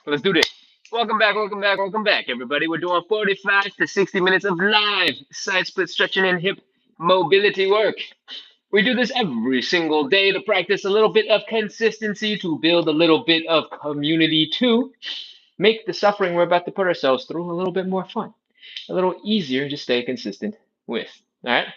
Let's do this. Welcome back, everybody. We're doing 45 to 60 minutes of live side split stretching and hip mobility work. We do this every single day to practice a little bit of consistency, to build a little bit of community, to make the suffering we're about to put ourselves through a little bit more fun, a little easier to stay consistent with. All right?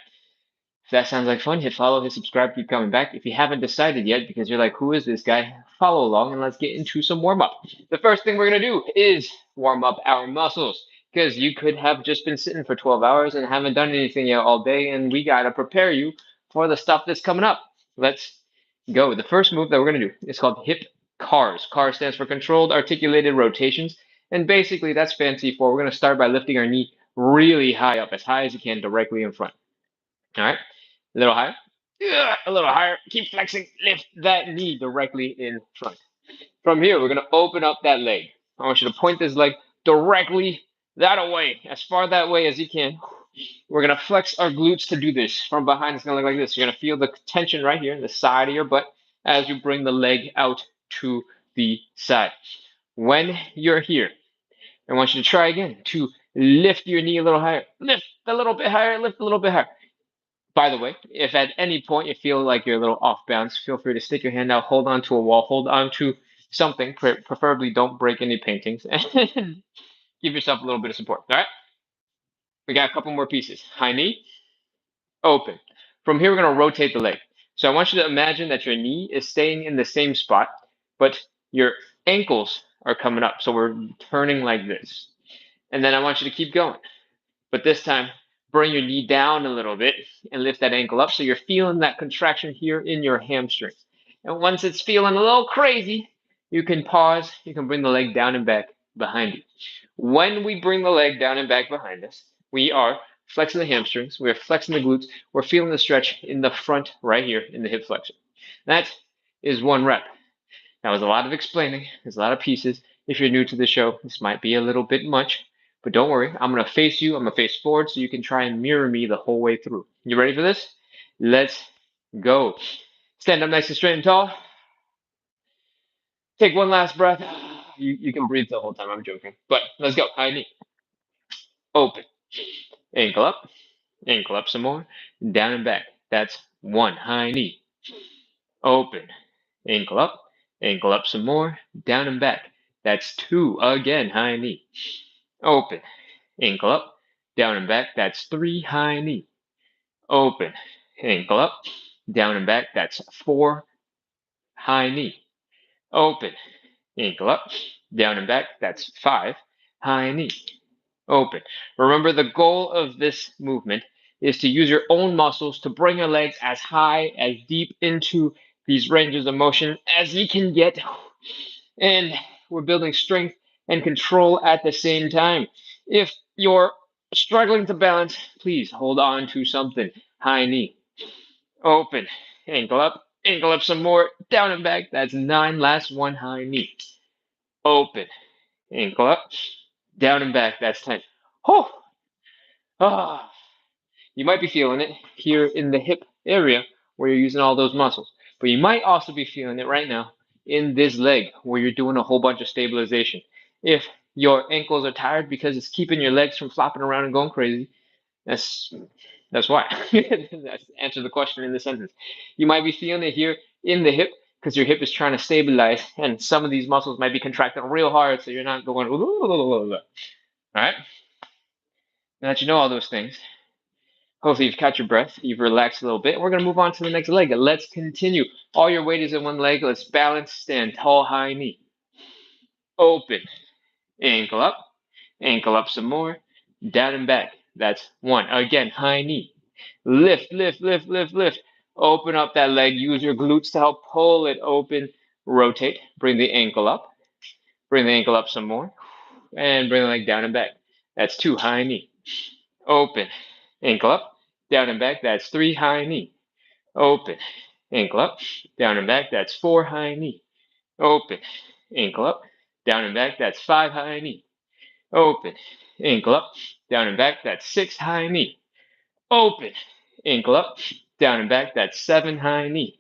If that sounds like fun, hit follow, hit subscribe, keep coming back. If you haven't decided yet, because you're like, who is this guy? Follow along and let's get into some warm up. The first thing we're going to do is warm up our muscles because you could have just been sitting for 12 hours and haven't done anything yet all day, and we got to prepare you for the stuff that's coming up. Let's go. The first move that we're going to do is called hip CARs. CAR stands for controlled articulated rotations, and basically that's fancy for we're going to start by lifting our knee really high up, as high as you can, directly in front. All right. A little higher. A little higher. Keep flexing. Lift that knee directly in front. From here, we're going to open up that leg. I want you to point this leg directly that way, as far that way as you can. We're going to flex our glutes to do this. From behind, it's going to look like this. You're going to feel the tension right here in the side of your butt as you bring the leg out to the side. When you're here, I want you to try again to lift your knee a little higher. Lift a little bit higher. Lift a little bit higher. By the way, if at any point you feel like you're a little off balance, feel free to stick your hand out, hold on to a wall, hold on to something. Preferably don't break any paintings, and give yourself a little bit of support. All right? We got a couple more pieces. High knee, open. From here, we're going to rotate the leg. So I want you to imagine that your knee is staying in the same spot, but your ankles are coming up. So we're turning like this. And then I want you to keep going. But this time, bring your knee down a little bit and lift that ankle up so you're feeling that contraction here in your hamstrings. And once it's feeling a little crazy, you can pause. You can bring the leg down and back behind you. When we bring the leg down and back behind us, we are flexing the hamstrings. We're flexing the glutes. We're feeling the stretch in the front right here in the hip flexion. That is one rep. That was a lot of explaining. There's a lot of pieces. If you're new to the show, this might be a little bit much. But don't worry, I'm going to face you. I'm going to face forward so you can try and mirror me the whole way through. You ready for this? Let's go. Stand up nice and straight and tall. Take one last breath. You can breathe the whole time. I'm joking. But let's go. High knee. Open. Ankle up some more. Down and back. That's one. High knee. Open. Ankle up some more. Down and back. That's two. Again, high knee. Open. Ankle up, down and back, that's three, high knee. Open, ankle up, down and back, that's four, high knee. Open, ankle up, down and back, that's five, high knee. Open. Remember, the goal of this movement is to use your own muscles to bring your legs as high, as deep into these ranges of motion as you can get. And we're building strength and control at the same time. If you're struggling to balance, please hold on to something. High knee. Open. Ankle up some more. Down and back. That's nine. Last one. High knee. Open. Ankle up. Down and back. That's 10. Oh. Ah. You might be feeling it here in the hip area where you're using all those muscles. But you might also be feeling it right now in this leg where you're doing a whole bunch of stabilization. If your ankles are tired because it's keeping your legs from flopping around and going crazy, that's why. That's answer the question in the sentence. You might be feeling it here in the hip because your hip is trying to stabilize, and some of these muscles might be contracting real hard, so you're not going. All right. Now that you know all those things, hopefully you've caught your breath, you've relaxed a little bit. We're going to move on to the next leg. Let's continue. All your weight is in one leg. Let's balance, stand tall, high knee. Open, ankle up some more, down and back. That's one. Again, high knee. Lift, lift, lift, lift, lift. Open up that leg. Use your glutes to help pull it open. Rotate. Bring the ankle up. Bring the ankle up some more. And bring the leg down and back. That's two, high knee. Open. Ankle up, down and back. That's three, high knee. Open. Ankle up, down and back. That's four, high knee. Open. Ankle up, down and back. That's five, high knee. Open. Ankle up, down and back. That's six, high knee. Open. Ankle up, down and back. That's seven, high knee.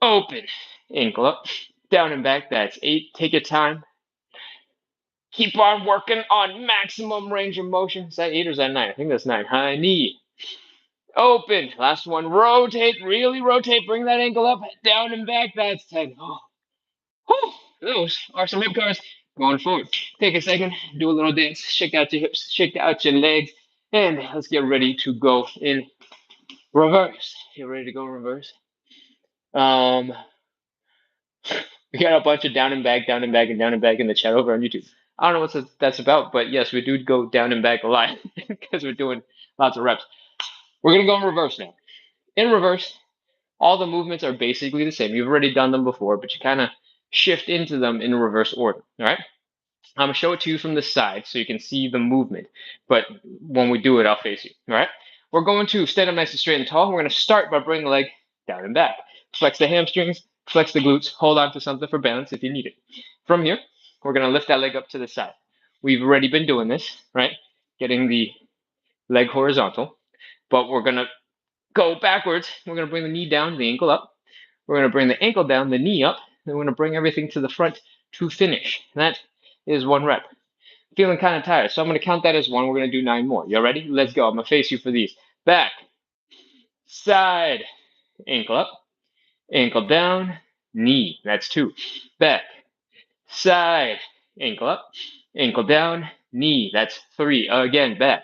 Open. Ankle up, down and back. That's eight. Take your time. Keep on working on maximum range of motion. Is that 8 or is that 9? I think that's 9. High knee. Open. Last one. Rotate. Really rotate. Bring that ankle up, down and back. That's 10. Oh. Whew. Those are some hip curls going forward. Take a second. Do a little dance. Shake out your hips. Shake out your legs. And let's get ready to go in reverse. You ready to go reverse? We got a bunch of down and back, down and back, and down and back in the chat over on YouTube. I don't know what that's about, but yes, we do go down and back a lot because we're doing lots of reps. We're going to go in reverse now. In reverse, all the movements are basically the same. You've already done them before, but you kind of shift into them in reverse order. All right? I'm going to show it to you from the side so you can see the movement. But when we do it, I'll face you. All right? We're going to stand up nice and straight and tall. We're going to start by bringing the leg down and back. Flex the hamstrings, flex the glutes, hold on to something for balance if you need it. From here, we're going to lift that leg up to the side. We've already been doing this, right? Getting the leg horizontal, but we're going to go backwards. We're going to bring the knee down, the ankle up. We're going to bring the ankle down, the knee up. Then we're going to bring everything to the front to finish. That is 1 rep. Feeling kind of tired, so I'm going to count that as 1. We're going to do 9 more. You ready? Let's go. I'm going to face you for these. Back, side, ankle up, ankle down, knee. That's 2. Back, side, ankle up, ankle down, knee. That's 3. Again, back,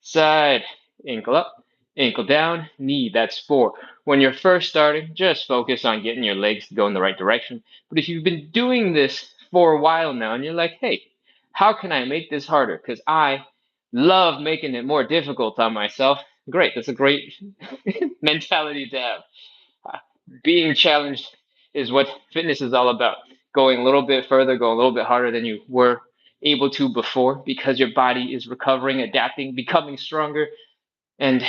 side, ankle up, ankle down, knee. That's 4. When you're first starting, just focus on getting your legs to go in the right direction. But if you've been doing this for a while now and you're like, hey, how can I make this harder? Because I love making it more difficult on myself. Great. That's a great mentality to have. Being challenged is what fitness is all about. Going a little bit further, going a little bit harder than you were able to before because your body is recovering, adapting, becoming stronger. And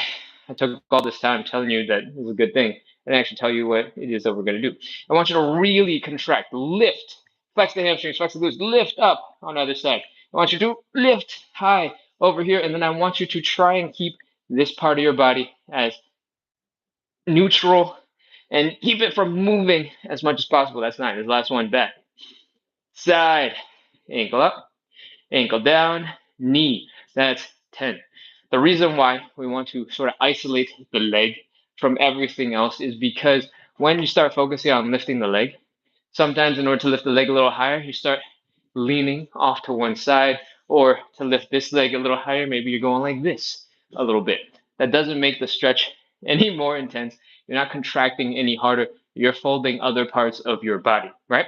I took all this time telling you that it's a good thing and actually tell you what it is that we're going to do. I want you to really contract, lift, flex the hamstrings, flex the glutes, lift up on the other side. I want you to lift high over here, and then I want you to try and keep this part of your body as neutral and keep it from moving as much as possible. That's 9. This last one, back, side, ankle up, ankle down, knee. That's 10. The reason why we want to sort of isolate the leg from everything else is because when you start focusing on lifting the leg, sometimes in order to lift the leg a little higher, you start leaning off to one side, or to lift this leg a little higher, maybe you're going like this a little bit. That doesn't make the stretch any more intense. You're not contracting any harder. You're folding other parts of your body, right?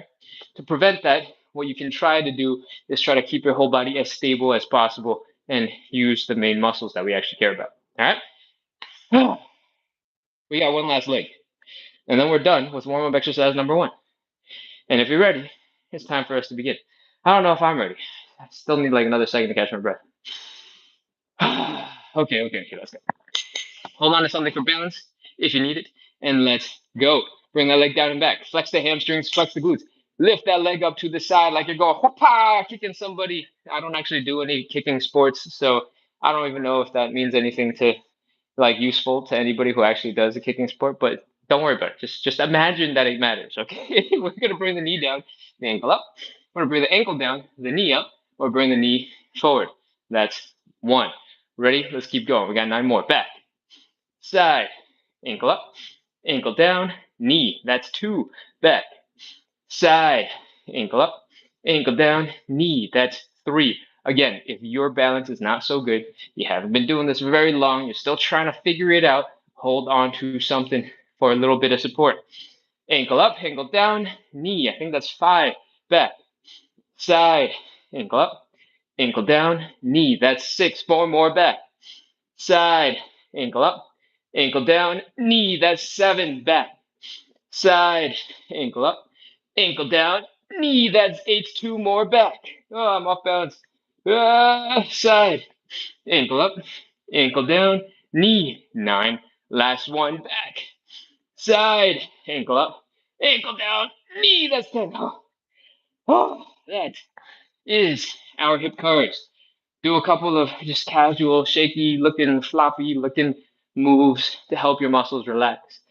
To prevent that, what you can try to do is try to keep your whole body as stable as possible and use the main muscles that we actually care about. All right? We got one last leg. And then we're done with warm-up exercise number 1. And if you're ready, it's time for us to begin. I don't know if I'm ready. I still need like another second to catch my breath. Okay, let's go. Hold on to something for balance if you need it. And let's go. Bring that leg down and back. Flex the hamstrings, flex the glutes. Lift that leg up to the side like you're going, whoop-ah, kicking somebody. I don't actually do any kicking sports, so I don't even know if that means anything to like useful to anybody who actually does a kicking sport, but don't worry about it. Just imagine that it matters, okay? We're gonna bring the knee down, the ankle up. We're gonna bring the ankle down, the knee up, or bring the knee forward. That's 1. Ready? Let's keep going. We got 9 more. Back, side, ankle up, ankle down, knee. That's 2. Back, side, ankle up, ankle down, knee. That's 3. Again, if your balance is not so good, you haven't been doing this very long, you're still trying to figure it out, hold on to something for a little bit of support. Ankle up, ankle down, knee. I think that's 5. Back, side, ankle up, ankle down, knee. That's 6. 4 more. Back, side, ankle up, ankle down, knee. That's 7. Back, side, ankle up, ankle down, knee. That's 8. 2 more. Back. Oh, I'm off balance. Side, ankle up, ankle down, knee. 9. Last one. Back, side, ankle up, ankle down, knee. That's 10. Oh, that is our hip curls. Do a couple of just casual, shaky looking, floppy looking moves to help your muscles relax.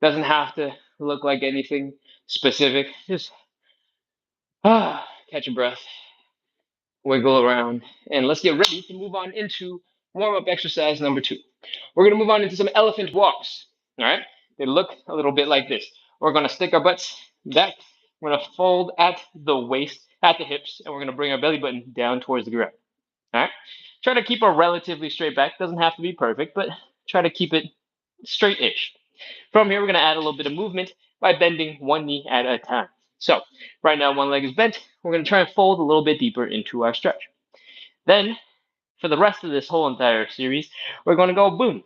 Doesn't have to look like anything specific. Just catch a breath. wiggle around, and let's get ready to move on into warm-up exercise number 2. We're going to move on into some elephant walks. All right, they look a little bit like this. We're going to stick our butts back. We're going to fold at the waist, at the hips, and we're going to bring our belly button down towards the ground. All right, try to keep a relatively straight back. Doesn't have to be perfect, but try to keep it straight-ish. From here, we're going to add a little bit of movement by bending one knee at a time. So right now, one leg is bent. We're going to try and fold a little bit deeper into our stretch. Then, for the rest of this whole entire series, we're going to go boom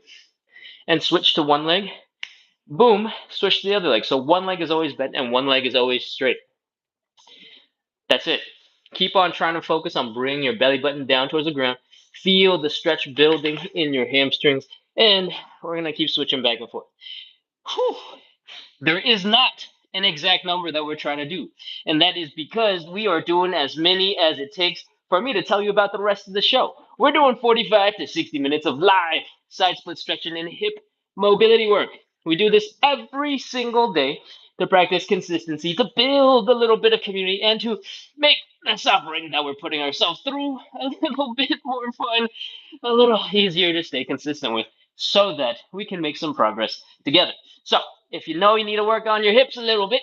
and switch to one leg. Boom, switch to the other leg. So one leg is always bent and one leg is always straight. That's it. Keep on trying to focus on bringing your belly button down towards the ground. Feel the stretch building in your hamstrings. And we're going to keep switching back and forth. Whew. There is not an exact number that we're trying to do. And that is because we are doing as many as it takes for me to tell you about the rest of the show. We're doing 45 to 60 minutes of live side split stretching and hip mobility work. We do this every single day to practice consistency, to build a little bit of community, and to make the suffering that we're putting ourselves through a little bit more fun, a little easier to stay consistent with, so that we can make some progress together. So, if you know you need to work on your hips a little bit,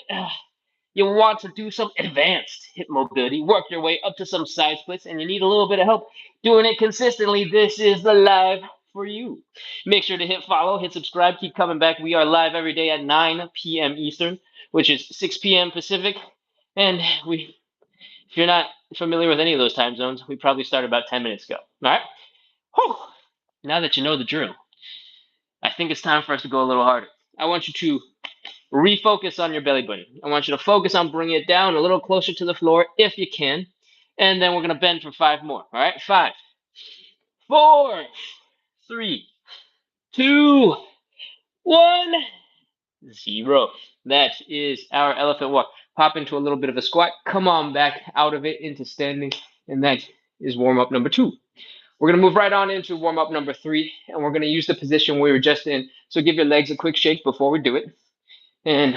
you want to do some advanced hip mobility, work your way up to some side splits, and you need a little bit of help doing it consistently, this is the live for you. Make sure to hit follow, hit subscribe, keep coming back. We are live every day at 9 p.m. Eastern, which is 6 p.m. Pacific. And if you're not familiar with any of those time zones, we probably started about 10 minutes ago. All right? Whew. Now that you know the drill, I think it's time for us to go a little harder. I want you to refocus on your belly button. I want you to focus on bringing it down a little closer to the floor if you can. And then we're going to bend for 5 more. All right? 5, 4, 3, 2, 1, 0. That is our elephant walk. Pop into a little bit of a squat. Come on back out of it into standing. And that is warm up number 2. We're going to move right on into warm up number 3. And we're going to use the position we were just in. So give your legs a quick shake before we do it. And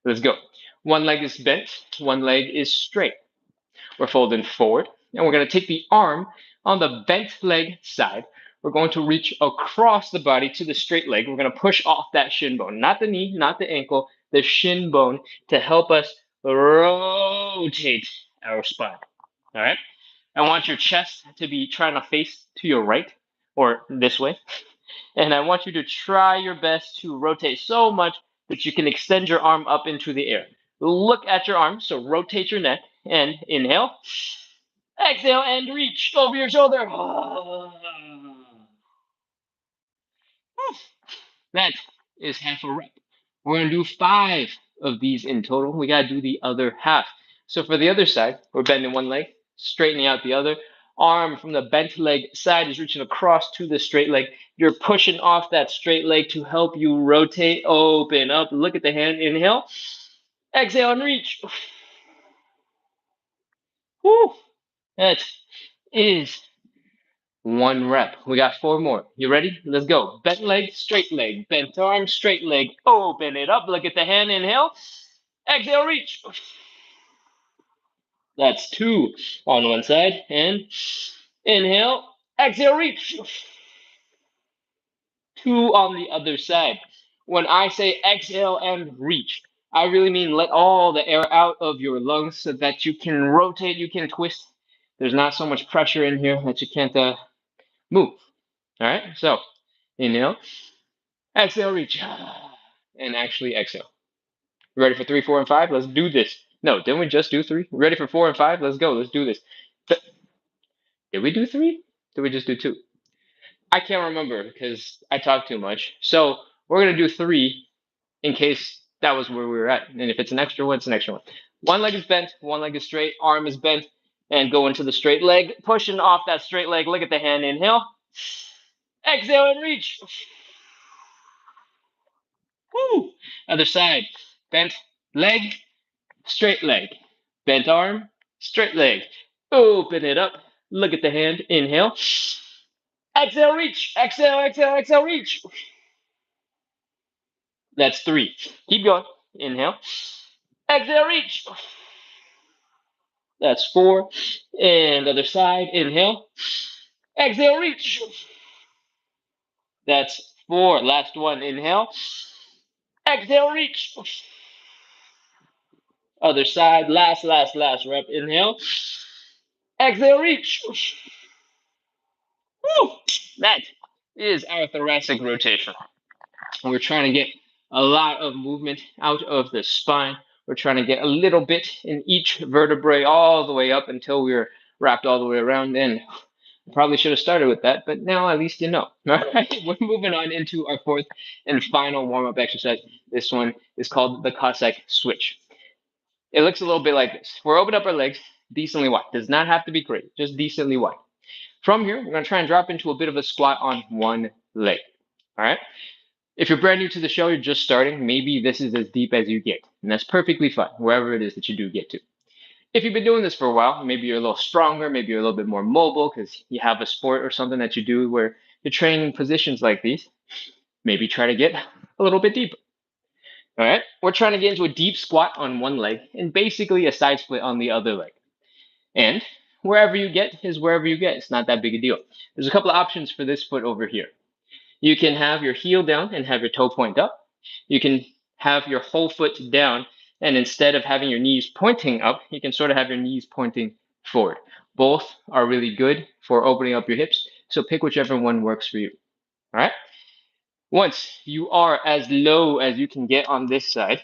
let's go. One leg is bent. One leg is straight. We're folding forward. And we're going to take the arm on the bent leg side. We're going to reach across the body to the straight leg. We're going to push off that shin bone, not the knee, not the ankle, the shin bone to help us rotate our spine. All right? I want your chest to be trying to face to your right or this way. And I want you to try your best to rotate so much that you can extend your arm up into the air. Look at your arm, so rotate your neck and inhale. Exhale and reach over your shoulder. That is half a rep. We're going to do 5 of these in total. We got to do the other half. So for the other side, we're bending one leg, straightening out the other. Arm from the bent leg side is reaching across to the straight leg. You're pushing off that straight leg to help you rotate, open up. Look at the hand. Inhale. Exhale and reach. Woo. That is 1 rep. We got 4 more. You ready? Let's go. Bent leg, straight leg. Bent arm, straight leg. Open it up. Look at the hand. Inhale. Exhale, reach. That's 2 on one side. And inhale. Exhale, reach. 2 on the other side. When I say exhale and reach, I really mean let all the air out of your lungs so that you can rotate, you can twist. There's not so much pressure in here that you can't move. All right, so inhale, exhale, reach, and actually exhale. Ready for 3, 4, and 5? Let's do this. No, didn't we just do 3? Ready for 4 and 5? Let's go. Let's do this. Did we do 3? Did we just do 2? I can't remember because I talk too much. So we're gonna do 3 in case that was where we were at. And if it's an extra one, it's an extra one. One leg is bent, one leg is straight, arm is bent, and go into the straight leg, pushing off that straight leg. Look at the hand. Inhale, exhale, and reach. Woo! Other side. Bent leg, straight leg. Bent arm, straight leg. Open it up. Look at the hand. Inhale. Exhale, reach. Exhale, exhale, exhale, reach. That's 3. Keep going. Inhale. Exhale, reach. That's 4. And other side, inhale. Exhale, reach. That's 4. Last one, inhale. Exhale, reach. Other side, last rep. Inhale. Exhale, reach. Woo! That is our thoracic rotation. We're trying to get a lot of movement out of the spine. We're trying to get a little bit in each vertebrae all the way up until we're wrapped all the way around. And I probably should have started with that, but now at least you know. All right, we're moving on into our fourth and final warm-up exercise. This one is called the Cossack switch. It looks a little bit like this. We're opening up our legs decently wide. Does not have to be great, just decently wide. From here, we're going to try and drop into a bit of a squat on one leg. All right? If you're brand new to the show, you're just starting, maybe this is as deep as you get. And that's perfectly fine, wherever it is that you do get to. If you've been doing this for a while, maybe you're a little stronger, maybe you're a little bit more mobile because you have a sport or something that you do where you're training positions like these, maybe try to get a little bit deeper. All right? We're trying to get into a deep squat on one leg and basically a side split on the other leg. And wherever you get is wherever you get. It's not that big a deal. There's a couple of options for this foot over here. You can have your heel down and have your toe point up. You can have your whole foot down, and instead of having your knees pointing up, you can sort of have your knees pointing forward. Both are really good for opening up your hips, so pick whichever one works for you. All right? Once you are as low as you can get on this side,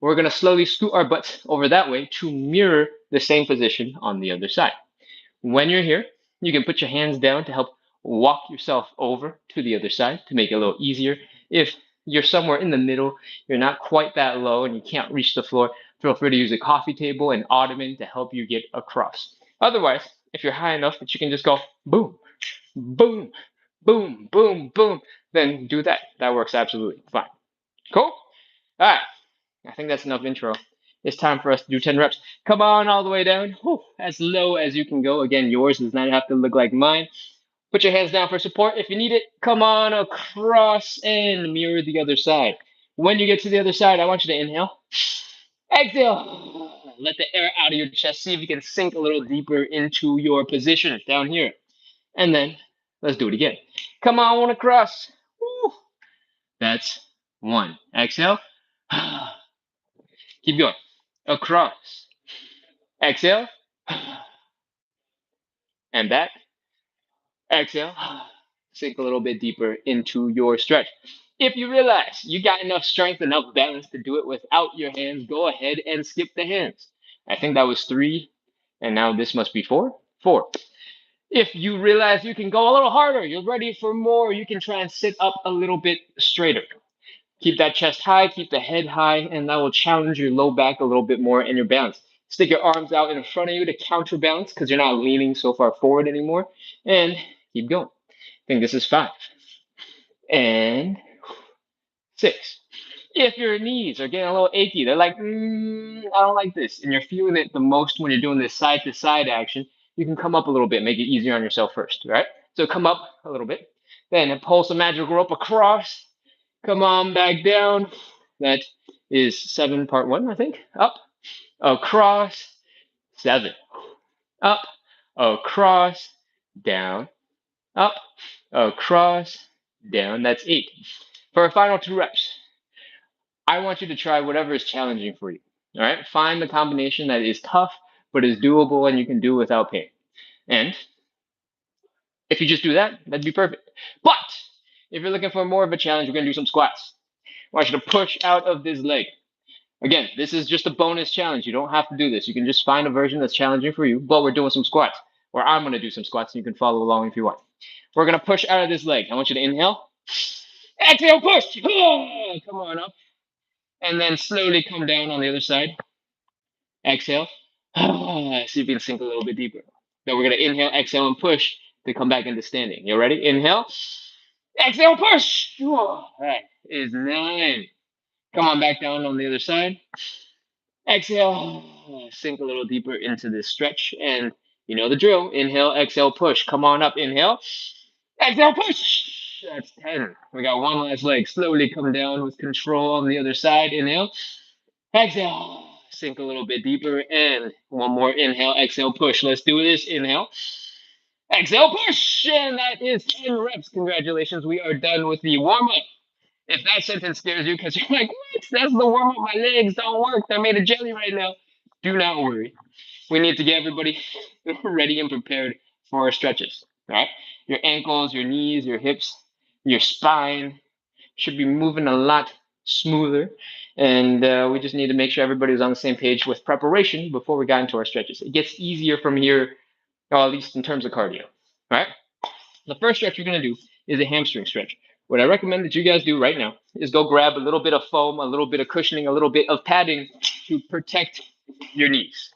we're going to slowly scoot our butts over that way to mirror the same position on the other side. When you're here, you can put your hands down to help walk yourself over to the other side to make it a little easier. If you're somewhere in the middle, you're not quite that low and you can't reach the floor, feel free to use a coffee table and ottoman to help you get across. Otherwise, if you're high enough that you can just go boom, boom, boom, boom, boom, then do that. That works absolutely fine. Cool? All right. I think that's enough intro. It's time for us to do 10 reps. Come on all the way down. Whew, as low as you can go. Again, yours does not have to look like mine. Put your hands down for support. If you need it, come on across and mirror the other side. When you get to the other side, I want you to inhale. Exhale. Let the air out of your chest. See if you can sink a little deeper into your position down here. And then let's do it again. Come on across. Woo. That's 1. Exhale. Keep going. Across. Exhale. And back. Exhale. Sink a little bit deeper into your stretch. If you realize you got enough strength, enough balance to do it without your hands, go ahead and skip the hands. I think that was 3, and now this must be 4. 4. If you realize you can go a little harder, you're ready for more, you can try and sit up a little bit straighter. Keep that chest high, keep the head high, and that will challenge your low back a little bit more and your balance. Stick your arms out in front of you to counterbalance because you're not leaning so far forward anymore. And keep going. I think this is 5. And 6. If your knees are getting a little achy, they're like, I don't like this, and you're feeling it the most when you're doing this side to side action, you can come up a little bit, make it easier on yourself first, right? So come up a little bit, then pull some magical rope across, come on back down. That is 7 part 1, I think. Up, across, 7. Up, across, down, up, across, down. That's 8. For our final 2 reps, I want you to try whatever is challenging for you. All right? Find the combination that is tough but is doable and you can do without pain. And if you just do that, that'd be perfect. But if you're looking for more of a challenge, we're going to do some squats. I want you to push out of this leg. Again, this is just a bonus challenge. You don't have to do this. You can just find a version that's challenging for you, but we're doing some squats. Or I'm going to do some squats and you can follow along if you want. We're going to push out of this leg. I want you to inhale. Exhale, push. Come on up. And then slowly come down on the other side. Exhale. See if you can sink a little bit deeper. Then we're going to inhale, exhale, and push to come back into standing. You ready? Inhale. Exhale, push. All right. Is 9. Come on back down on the other side. Exhale. Sink a little deeper into this stretch. And you know the drill. Inhale, exhale, push. Come on up. Inhale. Exhale, push. That's 10. We got one last leg. Slowly come down with control on the other side. Inhale. Exhale. Sink a little bit deeper, and one more inhale, exhale, push. Let's do this. Inhale, exhale, push, and that is 10 reps. Congratulations, we are done with the warm-up. If that sentence scares you because you're like, what? That's the warm-up. My legs don't work. They're made of jelly right now. Do not worry. We need to get everybody ready and prepared for our stretches. All right? Your ankles, your knees, your hips, your spine should be moving a lot smoother. And we just need to make sure everybody's on the same page with preparation before we got into our stretches. It gets easier from here, or at least in terms of cardio. All right? The first stretch you're going to do is a hamstring stretch. What I recommend that you guys do right now is go grab a little bit of foam, a little bit of cushioning, a little bit of padding to protect your knees.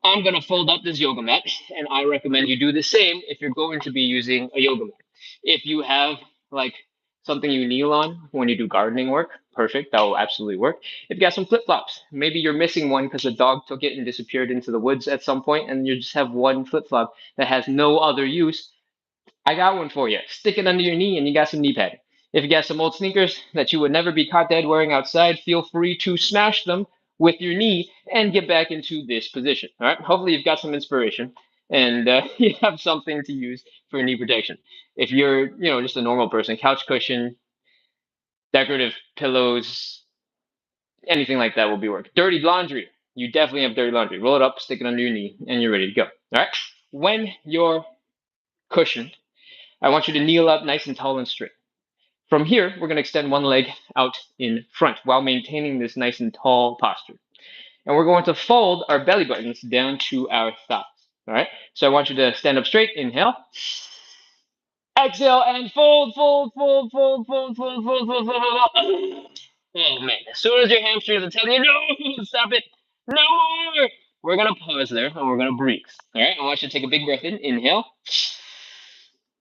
I'm going to fold up this yoga mat, and I recommend you do the same if you're going to be using a yoga mat. If you have like something you kneel on when you do gardening work, perfect, that will absolutely work. If you got some flip-flops, maybe you're missing one because a dog took it and disappeared into the woods at some point, and you just have one flip-flop that has no other use, I got one for you. Stick it under your knee and you got some knee padding. If you got some old sneakers that you would never be caught dead wearing outside, feel free to smash them with your knee and get back into this position. All right. Hopefully you've got some inspiration and you have something to use for knee protection. If you're, just a normal person, couch cushion, decorative pillows, anything like that will be work. Dirty laundry. You definitely have dirty laundry. Roll it up, stick it under your knee, and you're ready to go. All right. When you're cushioned, I want you to kneel up nice and tall and straight. From here, we're going to extend one leg out in front while maintaining this nice and tall posture. And we're going to fold our belly buttons down to our thighs. All right. So I want you to stand up straight. Inhale. Exhale and fold, fold, fold, fold, fold, fold, fold, fold, fold, fold. Oh man! As soon as your hamstrings are telling you no, stop it, no more. We're gonna pause there and we're gonna breathe. All right. I want you to take a big breath in. Inhale.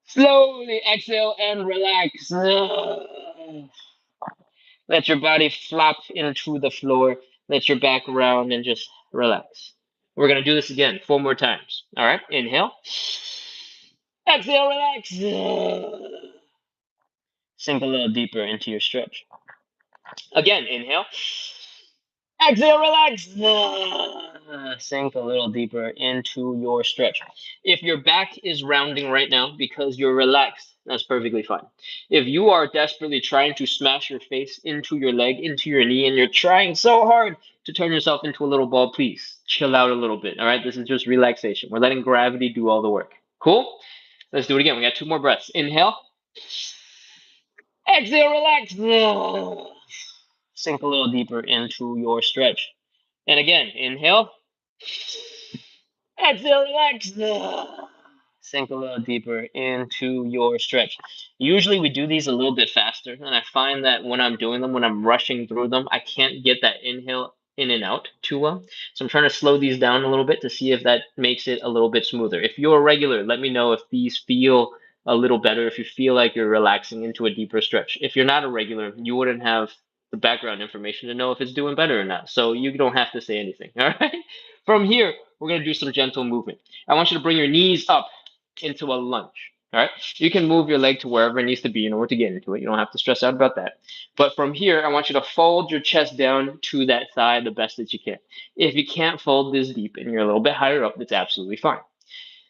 Slowly exhale and relax. Let your body flop into the floor. Let your back round and just relax. We're going to do this again 4 more times. All right. Inhale. Exhale, relax. Sink a little deeper into your stretch. Again, inhale. Exhale, relax. Sink a little deeper into your stretch. If your back is rounding right now because you're relaxed, that's perfectly fine. If you are desperately trying to smash your face into your leg, into your knee, and you're trying so hard to turn yourself into a little ball, please chill out a little bit. All right, this is just relaxation. We're letting gravity do all the work. Cool? Let's do it again. We got 2 more breaths. Inhale. Exhale, relax. Sink a little deeper into your stretch. And again, inhale. Exhale, relax. Sink a little deeper into your stretch. Usually we do these a little bit faster, and I find that when I'm doing them, when I'm rushing through them, I can't get that inhale in and out too well. So I'm trying to slow these down a little bit to see if that makes it a little bit smoother. If you're a regular, let me know if these feel a little better, if you feel like you're relaxing into a deeper stretch. If you're not a regular, you wouldn't have the background information to know if it's doing better or not. So you don't have to say anything. All right. From here, we're going to do some gentle movement. I want you to bring your knees up into a lunge. All right. You can move your leg to wherever it needs to be in order to get into it. You don't have to stress out about that. But from here, I want you to fold your chest down to that thigh the best that you can. If you can't fold this deep and you're a little bit higher up, that's absolutely fine.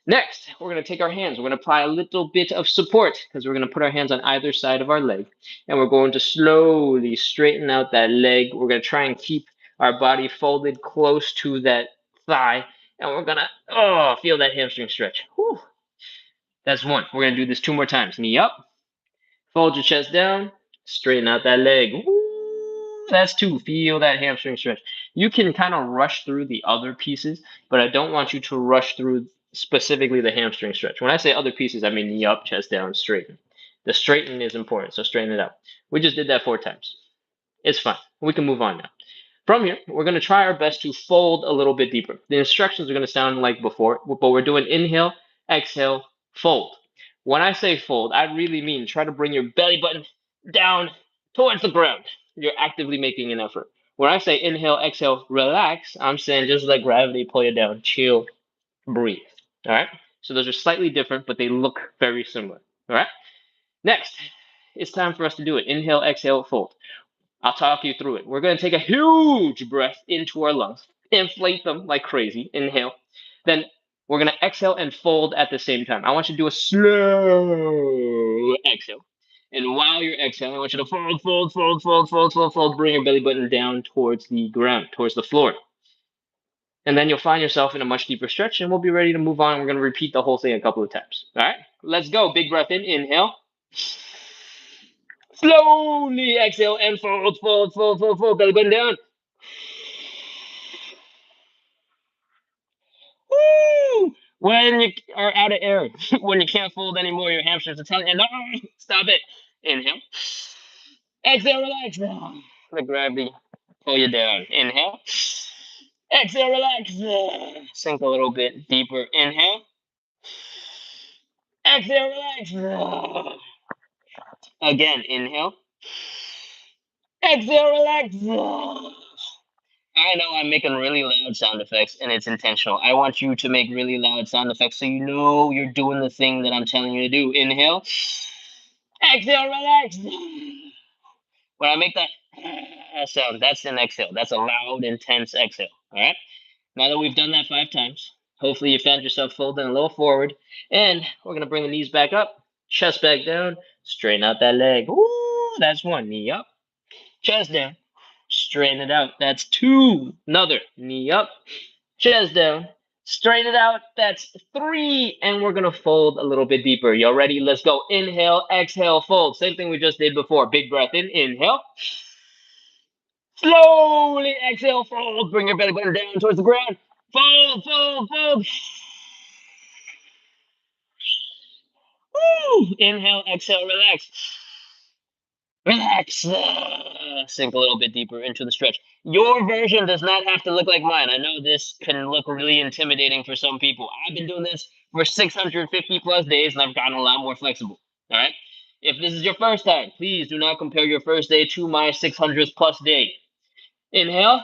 Next, we're going to take our hands. We're going to apply a little bit of support because we're going to put our hands on either side of our leg. And we're going to slowly straighten out that leg. We're going to try and keep our body folded close to that thigh. And we're going to, feel that hamstring stretch. Whew. That's 1. We're going to do this 2 more times. Knee up, fold your chest down, straighten out that leg. Woo. That's 2. Feel that hamstring stretch. You can kind of rush through the other pieces, but I don't want you to rush through specifically the hamstring stretch. When I say other pieces, I mean knee up, chest down, straighten. The straighten is important, so straighten it out. We just did that 4 times. It's fine. We can move on now. From here, we're going to try our best to fold a little bit deeper. The instructions are going to sound like before, but we're doing inhale, exhale, fold. When I say fold, I really mean try to bring your belly button down towards the ground. You're actively making an effort. When I say inhale, exhale, relax, I'm saying just let gravity pull you down. Chill, breathe. All right? So those are slightly different, but they look very similar. All right? Next, it's time for us to do it. Inhale, exhale, fold. I'll talk you through it. We're going to take a huge breath into our lungs, inflate them like crazy. Inhale. Then we're going to exhale and fold at the same time. I want you to do a slow exhale. And while you're exhaling, I want you to fold, fold, fold, fold, fold, fold, fold. Bring your belly button down towards the ground, towards the floor. And then you'll find yourself in a much deeper stretch, and we'll be ready to move on. We're going to repeat the whole thing a couple of times. All right, let's go. Big breath in. Inhale. Slowly exhale and fold, fold, fold, fold, fold. Belly button down. Woo! When you are out of air, when you can't fold anymore, your hamstrings are telling you, no, stop it. Inhale. Exhale, relax. Let gravity pull you down. Inhale. Exhale, relax. Sink a little bit deeper. Inhale. Exhale, relax. Again, inhale. Exhale, relax. I know I'm making really loud sound effects, and it's intentional. I want you to make really loud sound effects so you know you're doing the thing that I'm telling you to do. Inhale. Exhale, relax. When I make that sound, that's an exhale. That's a loud, intense exhale. All right? Now that we've done that 5 times, hopefully you found yourself folding a little forward. And we're going to bring the knees back up, chest back down, straighten out that leg. Ooh, that's 1. Knee up, chest down. Straighten it out. That's 2. Another. Knee up, chest down. Straighten it out. That's 3. And we're going to fold a little bit deeper. Y'all ready? Let's go. Inhale, exhale, fold. Same thing we just did before. Big breath in. Inhale. Slowly exhale, fold. Bring your belly button down towards the ground. Fold, fold, fold. Woo! Inhale, exhale, relax. Relax. Sink a little bit deeper into the stretch. Your version does not have to look like mine. I know this can look really intimidating for some people. I've been doing this for 650 plus days and I've gotten a lot more flexible. All right. If this is your first time, please do not compare your first day to my 600th plus day. Inhale.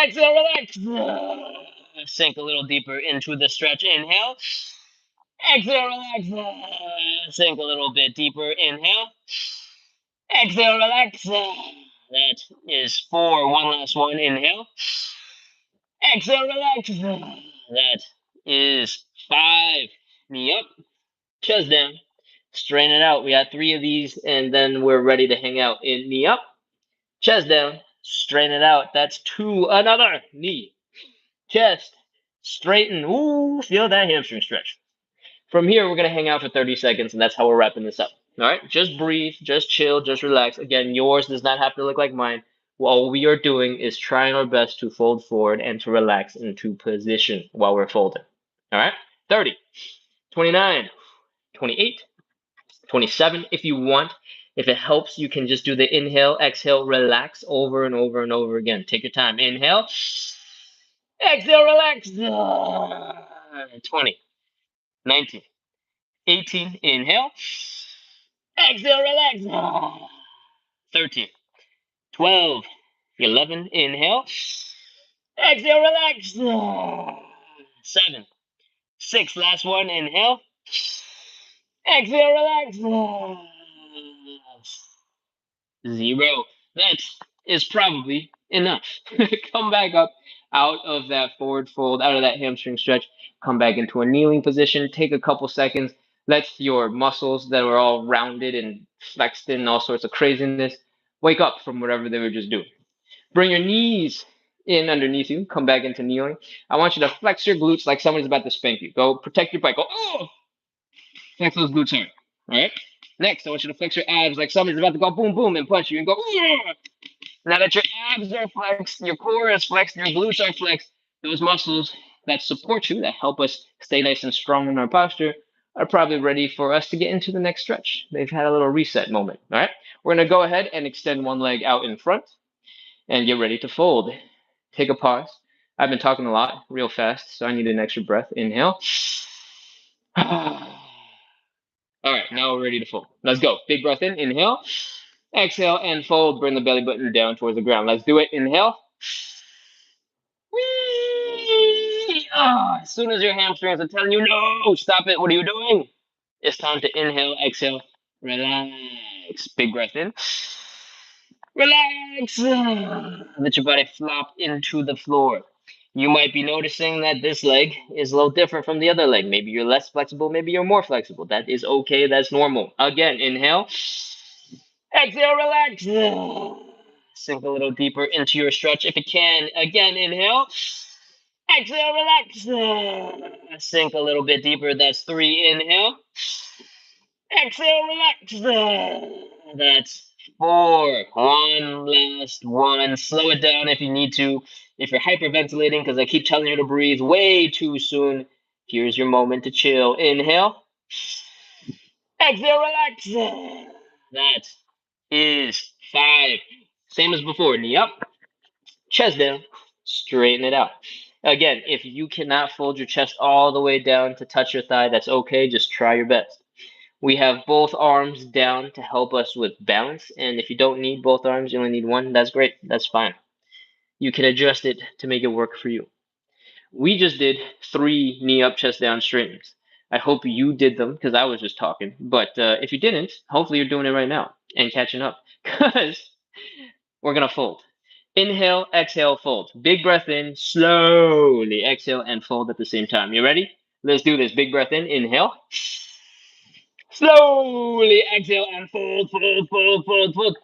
Exhale, relax. Sink a little deeper into the stretch. Inhale. Exhale, relax. Sink a little bit deeper. Inhale. Exhale, relax. That is 4. One last one. Inhale. Exhale, relax. That is 5. Knee up, chest down. Straighten it out. We got 3 of these, and then we're ready to hang out. In knee up, chest down. Straighten it out. That's 2. Another knee, chest, straighten. Ooh, feel that hamstring stretch. From here, we're going to hang out for 30 seconds, and that's how we're wrapping this up. All right, just breathe, just chill, just relax. Again, yours does not have to look like mine. All we are doing is trying our best to fold forward and to relax into position while we're folding. All right, 30, 29, 28, 27. If you want, if it helps, you can just do the inhale, exhale, relax over and over and over again. Take your time. Inhale, exhale, relax. 20, 19, 18. Inhale. Exhale, relax. 13, 12, 11. Inhale. Exhale, relax. 7, 6. Last one. Inhale. Exhale, relax. 0. That is probably enough. Come back up out of that forward fold, out of that hamstring stretch. Come back into a kneeling position. Take a couple seconds. Let your muscles that were all rounded and flexed in all sorts of craziness wake up from whatever they were just doing. Bring your knees in underneath you. Come back into kneeling. I want you to flex your glutes like someone's about to spank you. Go protect your butt. Go, oh! Flex those glutes hard. All right? Next, I want you to flex your abs like somebody's about to go boom, boom, and punch you and go, yeah! Now that your abs are flexed, your core is flexed, your glutes are flexed, those muscles that support you, that help us stay nice and strong in our posture, are probably ready for us to get into the next stretch. They've had a little reset moment. All right? We're going to go ahead and extend one leg out in front and get ready to fold. Take a pause. I've been talking a lot real fast, so I need an extra breath. Inhale. All right, now we're ready to fold. Let's go. Big breath in. Inhale. Exhale and fold. Bring the belly button down towards the ground. Let's do it. Inhale. Whee! Oh, as soon as your hamstrings are telling you, no, stop it. What are you doing? It's time to inhale, exhale, relax. Big breath in. Relax. Let your body flop into the floor. You might be noticing that this leg is a little different from the other leg. Maybe you're less flexible, maybe you're more flexible. That is okay, that's normal. Again, inhale. Exhale, relax. Sink a little deeper into your stretch if you can. Again, inhale. Exhale, relax. Sink a little bit deeper. That's 3. Inhale. Exhale, relax. That's 4. One last one. Slow it down if you need to. If you're hyperventilating, because I keep telling you to breathe way too soon, here's your moment to chill. Inhale. Exhale, relax. That is 5. Same as before. Knee up, chest down, straighten it out. Again, if you cannot fold your chest all the way down to touch your thigh, that's okay. Just try your best. We have both arms down to help us with balance. And if you don't need both arms, you only need one, that's great. That's fine. You can adjust it to make it work for you. We just did 3 knee up, chest down straightens. I hope you did them because I was just talking. But if you didn't, hopefully you're doing it right now and catching up because we're going to fold. Inhale, exhale, fold. Big breath in, slowly exhale and fold at the same time. You ready? Let's do this. Big breath in, inhale. Slowly exhale and fold, fold, fold, fold, fold.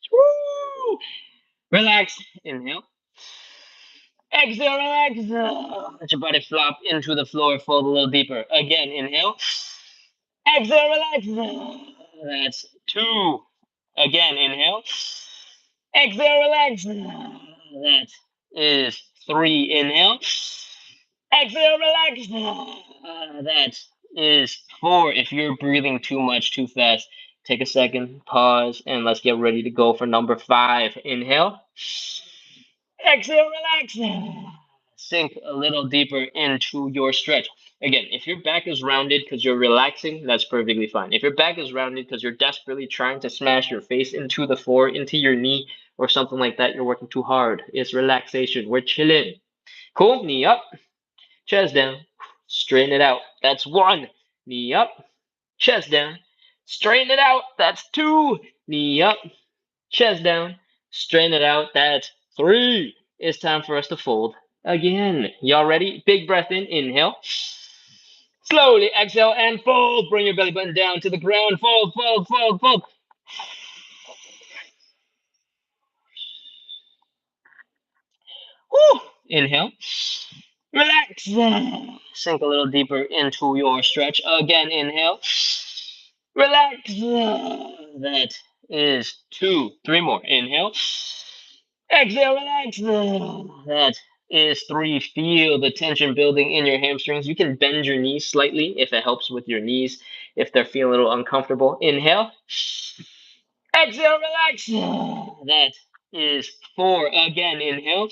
Woo! Relax. Inhale. Exhale, relax. Let your body flop into the floor, fold a little deeper. Again, inhale. Exhale, relax. That's 2. Again, inhale. Exhale, relax. That is 3. Inhale. Exhale, relax. That is 4. If you're breathing too much, too fast, take a second, pause, and let's get ready to go for number 5. Inhale. Exhale, relax. Sink a little deeper into your stretch. Again, if your back is rounded because you're relaxing, that's perfectly fine. If your back is rounded because you're desperately trying to smash your face into the floor, into your knee, or something like that, you're working too hard. It's relaxation. We're chilling. Cool. Knee up, chest down, straighten it out. That's 1. Knee up, chest down, straighten it out. That's 2. Knee up, chest down, straighten it out. That's 3. It's time for us to fold again. Y'all ready? Big breath in, inhale. Slowly exhale and fold. Bring your belly button down to the ground. Fold, fold, fold, fold. Whew. Inhale. Relax. Sink a little deeper into your stretch. Again, inhale. Relax. That is 2. 3 more. Inhale. Exhale, relax. That is 3. Feel the tension building in your hamstrings. You can bend your knees slightly if it helps with your knees, if they're feeling a little uncomfortable. Inhale. Exhale, relax. That is 4. Again, inhale.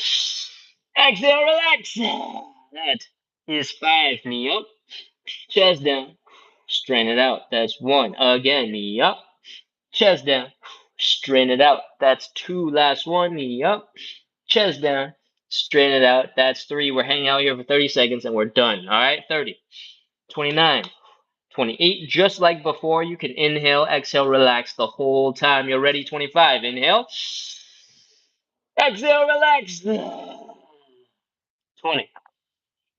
Exhale, relax. That is 5. Knee up, chest down. Strain it out. That's 1. Again, knee up, chest down. Strain it out. That's 2. Last one. Knee up, chest down. Strain it out. That's 3. We're hanging out here for 30 seconds and we're done. All right, 30, 29, 28. Just like before, you can inhale, exhale, relax the whole time. You're ready. 25. Inhale. Exhale, relax. 20,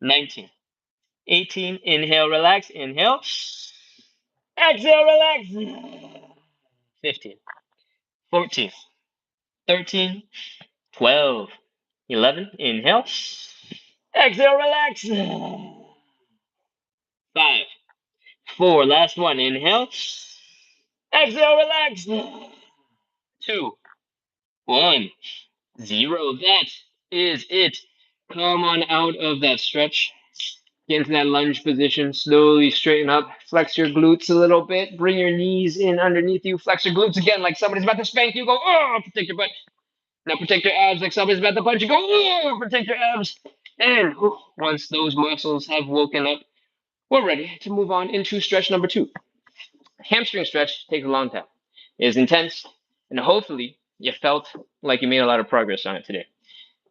19, 18. Inhale, relax. Inhale. Exhale, relax. 15, 14, 13, 12, 11. Inhale. Exhale, relax. 5, 4. Last one. Inhale. Exhale, relax. 2, 1, 0. That is it. Come on out of that stretch. Get into that lunge position. Slowly straighten up. Flex your glutes a little bit. Bring your knees in underneath you. Flex your glutes again like somebody's about to spank you. Go, oh, protect your butt. Now protect your abs like somebody's about to punch you. Go, oh, protect your abs. And once those muscles have woken up, we're ready to move on into stretch number 2. Hamstring stretch takes a long time. It is intense, and hopefully you felt like you made a lot of progress on it today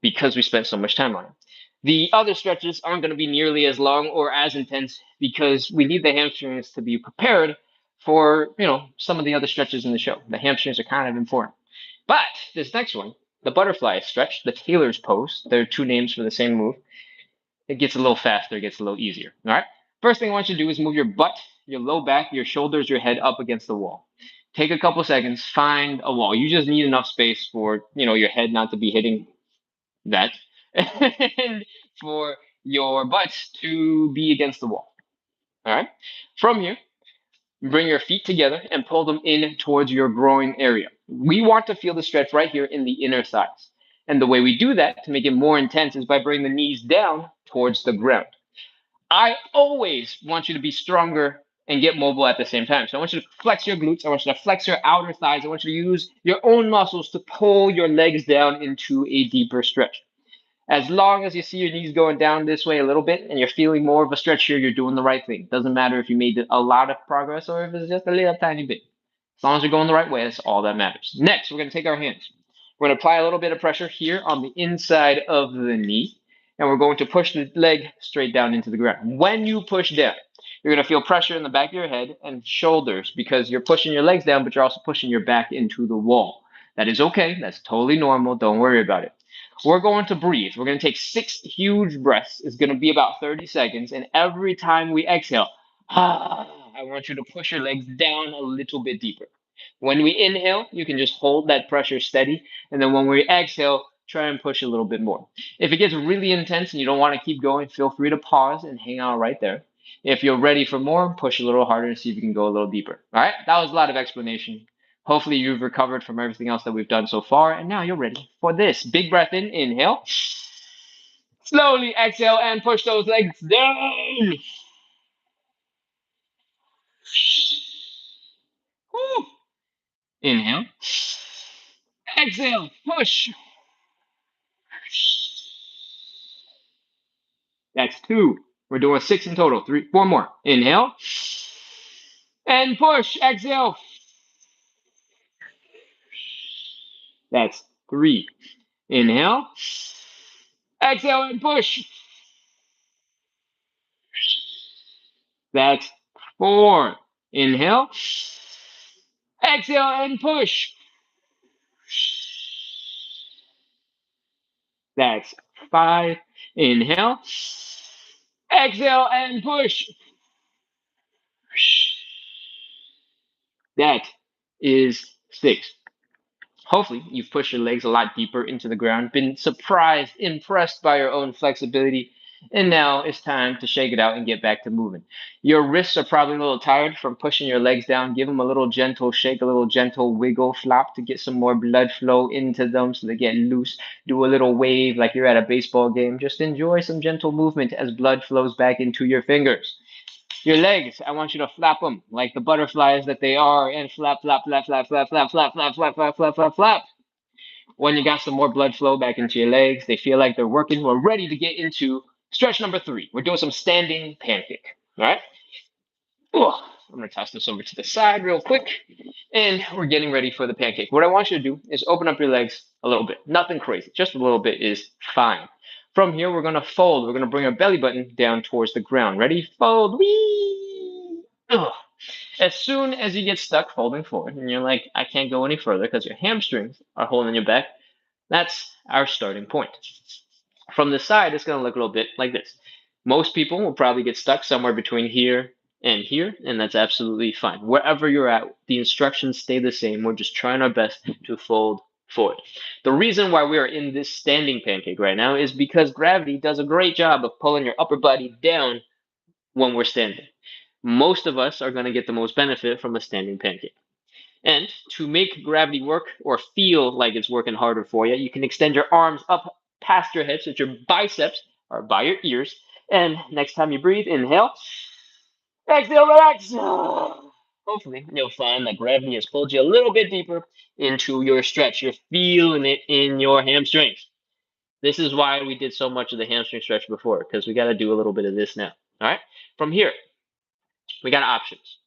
because we spent so much time on it. The other stretches aren't going to be nearly as long or as intense because we need the hamstrings to be prepared for, some of the other stretches in the show. The hamstrings are kind of important. But this next one, the butterfly stretch, the tailor's pose, there are two names for the same move. It gets a little faster, it gets a little easier. All right. First thing I want you to do is move your butt, your low back, your shoulders, your head up against the wall. Take a couple seconds, find a wall. You just need enough space for, your head not to be hitting that, and for your butt to be against the wall. All right. From here, bring your feet together and pull them in towards your groin area. We want to feel the stretch right here in the inner thighs. And the way we do that to make it more intense is by bringing the knees down towards the ground. I always want you to be stronger and get mobile at the same time. So I want you to flex your glutes. I want you to flex your outer thighs. I want you to use your own muscles to pull your legs down into a deeper stretch. As long as you see your knees going down this way a little bit and you're feeling more of a stretch here, you're doing the right thing. Doesn't matter if you made a lot of progress or if it's just a little tiny bit. As long as you're going the right way, that's all that matters. Next, we're going to take our hands. We're going to apply a little bit of pressure here on the inside of the knee, and we're going to push the leg straight down into the ground. When you push down, you're going to feel pressure in the back of your head and shoulders because you're pushing your legs down, but you're also pushing your back into the wall. That is okay. That's totally normal. Don't worry about it. We're going to breathe. We're going to take 6 huge breaths. It's going to be about 30 seconds. And every time we exhale, I want you to push your legs down a little bit deeper. When we inhale, you can just hold that pressure steady. And then when we exhale, try and push a little bit more. If it gets really intense and you don't want to keep going, feel free to pause and hang out right there. If you're ready for more, push a little harder and see if you can go a little deeper. All right, that was a lot of explanation. Hopefully you've recovered from everything else that we've done so far, and now you're ready for this. Big breath in, inhale. Slowly exhale and push those legs down. Woo. Inhale. Exhale, push. That's 2. We're doing 6 in total. 3, 4 more. Inhale. And push. Exhale. That's 3. Inhale. Exhale and push. That's 4. Inhale. Exhale and push. That's 5. Inhale. Exhale and push. That is 6. Hopefully, you've pushed your legs a lot deeper into the ground, been surprised, impressed by your own flexibility, and now it's time to shake it out and get back to moving. Your wrists are probably a little tired from pushing your legs down. Give them a little gentle shake, a little gentle wiggle, flop to get some more blood flow into them so they get loose. Do a little wave like you're at a baseball game. Just enjoy some gentle movement as blood flows back into your fingers. Your legs, I want you to flap them like the butterflies that they are, and flap, flap, flap, flap, flap, flap, flap, flap, flap, flap, flap, flap, flap. When you got some more blood flow back into your legs, they feel like they're working. We're ready to get into stretch number 3. We're doing some standing pancake. All right. I'm going to toss this over to the side real quick. And we're getting ready for the pancake. What I want you to do is open up your legs a little bit. Nothing crazy. Just a little bit is fine. From here, we're going to fold. We're going to bring our belly button down towards the ground. Ready? Fold. Whee! Ugh. As soon as you get stuck folding forward and you're like, I can't go any further because your hamstrings are holding you back, that's our starting point. From the side, it's going to look a little bit like this. Most people will probably get stuck somewhere between here, and that's absolutely fine. Wherever you're at, the instructions stay the same. We're just trying our best to fold forward. The reason why we are in this standing pancake right now is because gravity does a great job of pulling your upper body down when we're standing. Most of us are going to get the most benefit from a standing pancake. And to make gravity work or feel like it's working harder for you, you can extend your arms up past your hips, so that your biceps are by your ears. And next time you breathe, inhale. Exhale, relax. Hopefully, you'll find that gravity has pulled you a little bit deeper into your stretch. You're feeling it in your hamstrings. This is why we did so much of the hamstring stretch before, because we got to do a little bit of this now. All right. From here, we got options.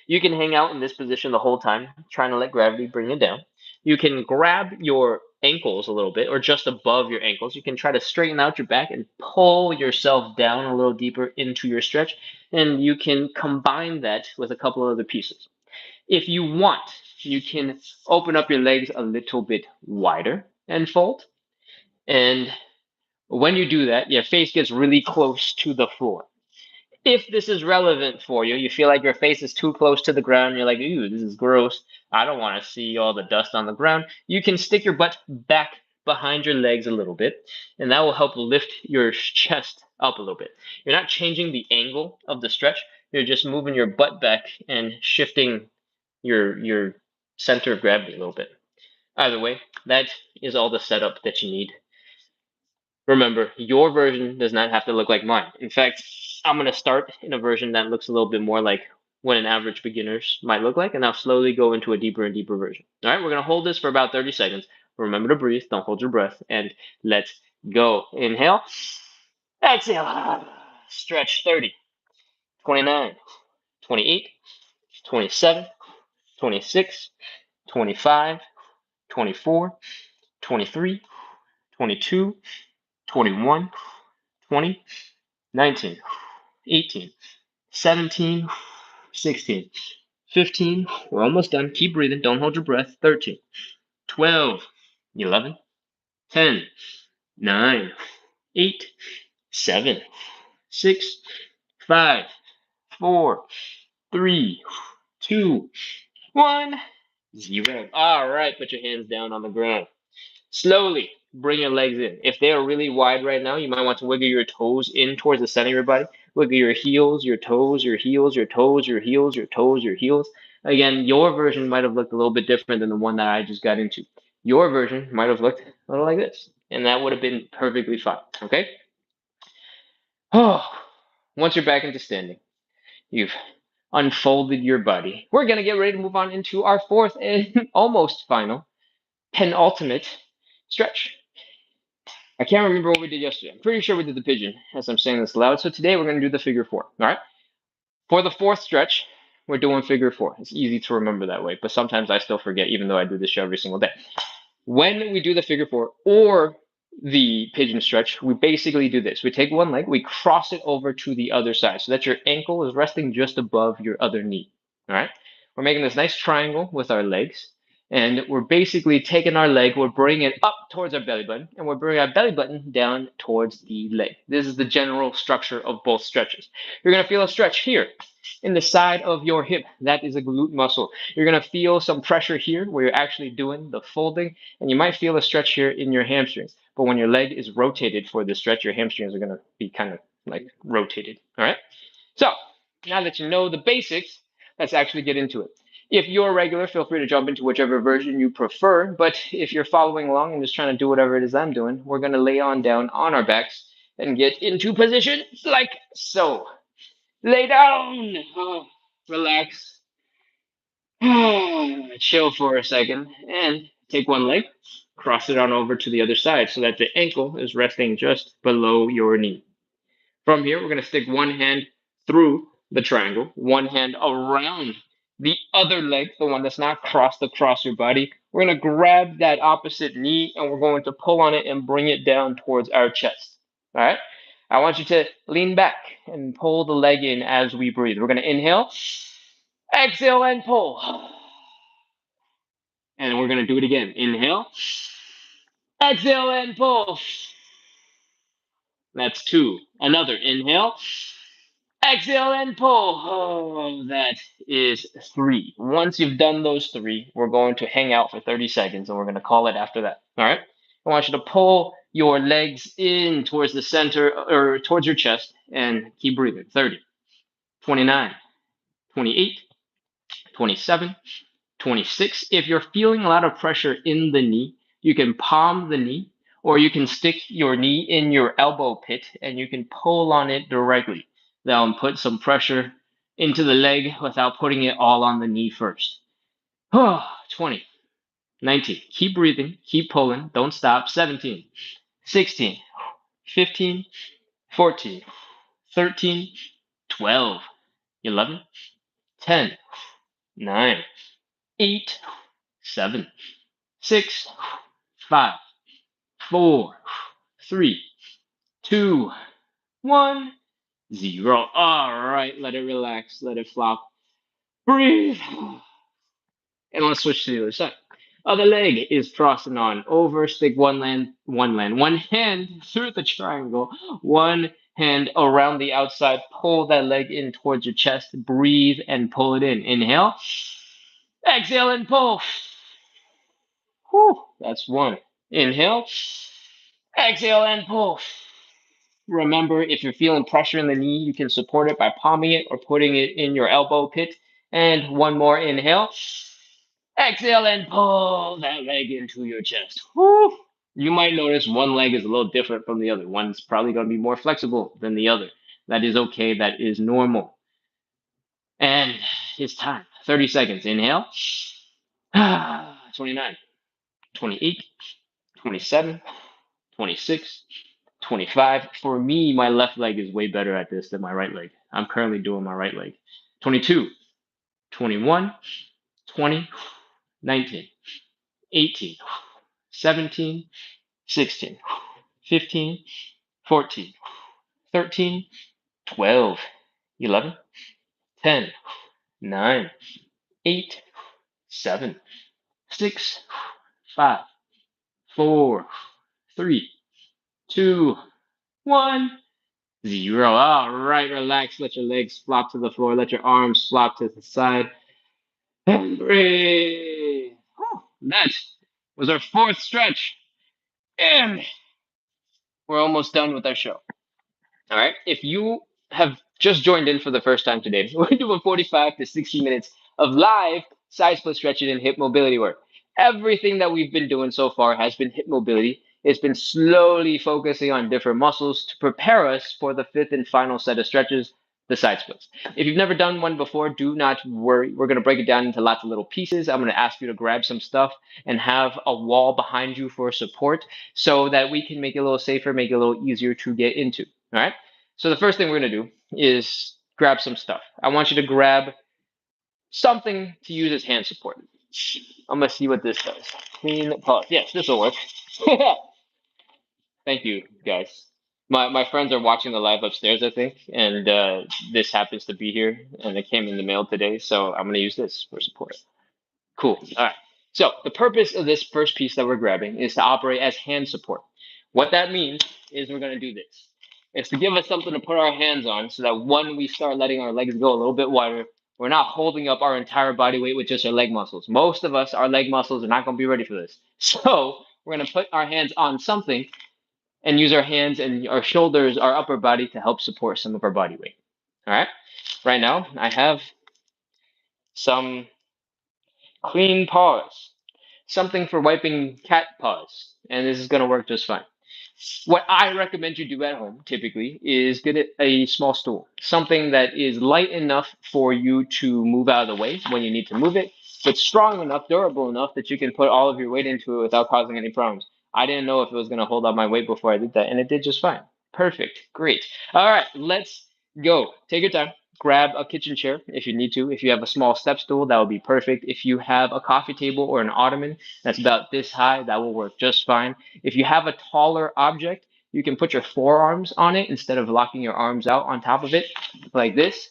You can hang out in this position the whole time, trying to let gravity bring you down. You can grab your ankles a little bit, or just above your ankles. You can try to straighten out your back and pull yourself down a little deeper into your stretch. And you can combine that with a couple of other pieces. If you want, you can open up your legs a little bit wider and fold. And when you do that, your face gets really close to the floor. If this is relevant for you, you feel like your face is too close to the ground, you're like, ooh, this is gross. I don't want to see all the dust on the ground. You can stick your butt back behind your legs a little bit, and that will help lift your chest up a little bit. You're not changing the angle of the stretch, you're just moving your butt back and shifting your center of gravity a little bit. Either way, that is all the setup that you need. Remember, your version does not have to look like mine. In fact, I'm going to start in a version that looks a little bit more like what an average beginner's might look like, and I'll slowly go into a deeper and deeper version. All right, we're going to hold this for about 30 seconds. Remember to breathe, don't hold your breath, and let's go. Inhale, exhale, stretch 30, 29, 28, 27, 26, 25, 24, 23, 22, 21, 20, 19, 18, 17, 16, 15. We're almost done. Keep breathing. Don't hold your breath. 13, 12, 11, 10, 9, 8, 7, 6, 5, 4, 3, 2, 1, 0. All right, put your hands down on the ground. Slowly bring your legs in. If they are really wide right now, you might want to wiggle your toes in towards the center of your body. Wiggle your heels, your toes, your heels, your toes, your heels, your toes, your heels. Again, your version might have looked a little bit different than the one that I just got into. Your version might have looked a little like this, and that would have been perfectly fine. Okay? Oh, once you're back into standing, you've unfolded your body. We're going to get ready to move on into our fourth and almost final, penultimate stretch. I can't remember what we did yesterday. I'm pretty sure we did the pigeon as I'm saying this loud. So today we're going to do the figure four. All right. For the fourth stretch, we're doing figure four. It's easy to remember that way, but sometimes I still forget, even though I do this show every single day. When we do the figure four or the pigeon stretch, we basically do this. We take one leg, we cross it over to the other side so that your ankle is resting just above your other knee. All right. We're making this nice triangle with our legs. And we're basically taking our leg, we're bringing it up towards our belly button, and we're bringing our belly button down towards the leg. This is the general structure of both stretches. You're going to feel a stretch here in the side of your hip. That is a glute muscle. You're going to feel some pressure here where you're actually doing the folding, and you might feel a stretch here in your hamstrings. But when your leg is rotated for this stretch, your hamstrings are going to be kind of like rotated. All right? So now that you know the basics, let's actually get into it. If you're a regular, feel free to jump into whichever version you prefer. But if you're following along and just trying to do whatever it is I'm doing, we're going to lay on down on our backs and get into position like so. Lay down. Oh, relax. Chill for a second and take one leg, cross it on over to the other side so that the ankle is resting just below your knee. From here, we're going to stick one hand through the triangle, one hand around the other leg, the one that's not crossed across your body. We're going to grab that opposite knee and we're going to pull on it and bring it down towards our chest. All right? I want you to lean back and pull the leg in as we breathe. We're going to inhale, exhale, and pull. And we're going to do it again. Inhale, exhale, and pull. That's two. Another inhale, exhale and pull. Oh, that is three. Once you've done those three, we're going to hang out for 30 seconds and we're going to call it after that. All right? I want you to pull your legs in towards the center or towards your chest and keep breathing. 30, 29, 28, 27, 26. If you're feeling a lot of pressure in the knee, you can palm the knee or you can stick your knee in your elbow pit and you can pull on it directly. That'll put some pressure into the leg without putting it all on the knee first. 20, 19. Keep breathing, keep pulling, don't stop. 17, 16, 15, 14, 13, 12, 11, 10, 9, 8, 7, 6, 5, 4, 3, 2, 1, 0. All right, let it relax, let it flop. Breathe. And let's switch to the other side. Other leg is crossing on over. Stick one hand through the triangle, one hand around the outside. Pull that leg in towards your chest. Breathe and pull it in. Inhale. Exhale and pull. Whew, that's one. Inhale. Exhale and pull. Remember, if you're feeling pressure in the knee, you can support it by palming it or putting it in your elbow pit. And one more inhale. Exhale and pull that leg into your chest. Whew. You might notice one leg is a little different from the other. One's probably going to be more flexible than the other. That is okay. That is normal. And it's time. 30 seconds. Inhale. 29, 28, 27, 26, 25. For me, my left leg is way better at this than my right leg. I'm currently doing my right leg. 22, 21, 20, 19, 18, 17, 16, 15, 14, 13, 12, 11, 10, 9, 8, 7, 6, 5, 4, 3, 2, 1, 0. All right, relax. Let your legs flop to the floor. Let your arms flop to the side. And breathe. That was our fourth stretch. And we're almost done with our show. All right. If you have just joined in for the first time today, we're doing 45 to 60 minutes of live side split stretching and hip mobility work. Everything that we've been doing so far has been hip mobility. It's been slowly focusing on different muscles to prepare us for the fifth and final set of stretches, the side splits. If you've never done one before, do not worry. We're going to break it down into lots of little pieces. I'm going to ask you to grab some stuff and have a wall behind you for support so that we can make it a little safer, make it a little easier to get into. All right. So the first thing we're going to do is grab some stuff. I want you to grab something to use as hand support. I'm going to see what this does. Clean pause. Yes, this will work. Thank you, guys. My friends are watching the live upstairs, I think, and this happens to be here, and it came in the mail today, so I'm going to use this for support. Cool. All right. So the purpose of this first piece that we're grabbing is to operate as hand support. What that means is we're going to do this. It's to give us something to put our hands on so that when we start letting our legs go a little bit wider, we're not holding up our entire body weight with just our leg muscles. Most of us, our leg muscles are not going to be ready for this. So we're going to put our hands on something and use our hands and our shoulders, our upper body to help support some of our body weight. All right. Right now, I have some clean paws, something for wiping cat paws, and this is going to work just fine. What I recommend you do at home typically is get a small stool, something that is light enough for you to move out of the way when you need to move it, but strong enough, durable enough that you can put all of your weight into it without causing any problems. I didn't know if it was going to hold up my weight before I did that, and it did just fine. Perfect. Great. All right, let's go. Take your time. Grab a kitchen chair if you need to. If you have a small step stool, that would be perfect. If you have a coffee table or an ottoman that's about this high, that will work just fine. If you have a taller object, you can put your forearms on it instead of locking your arms out on top of it, like this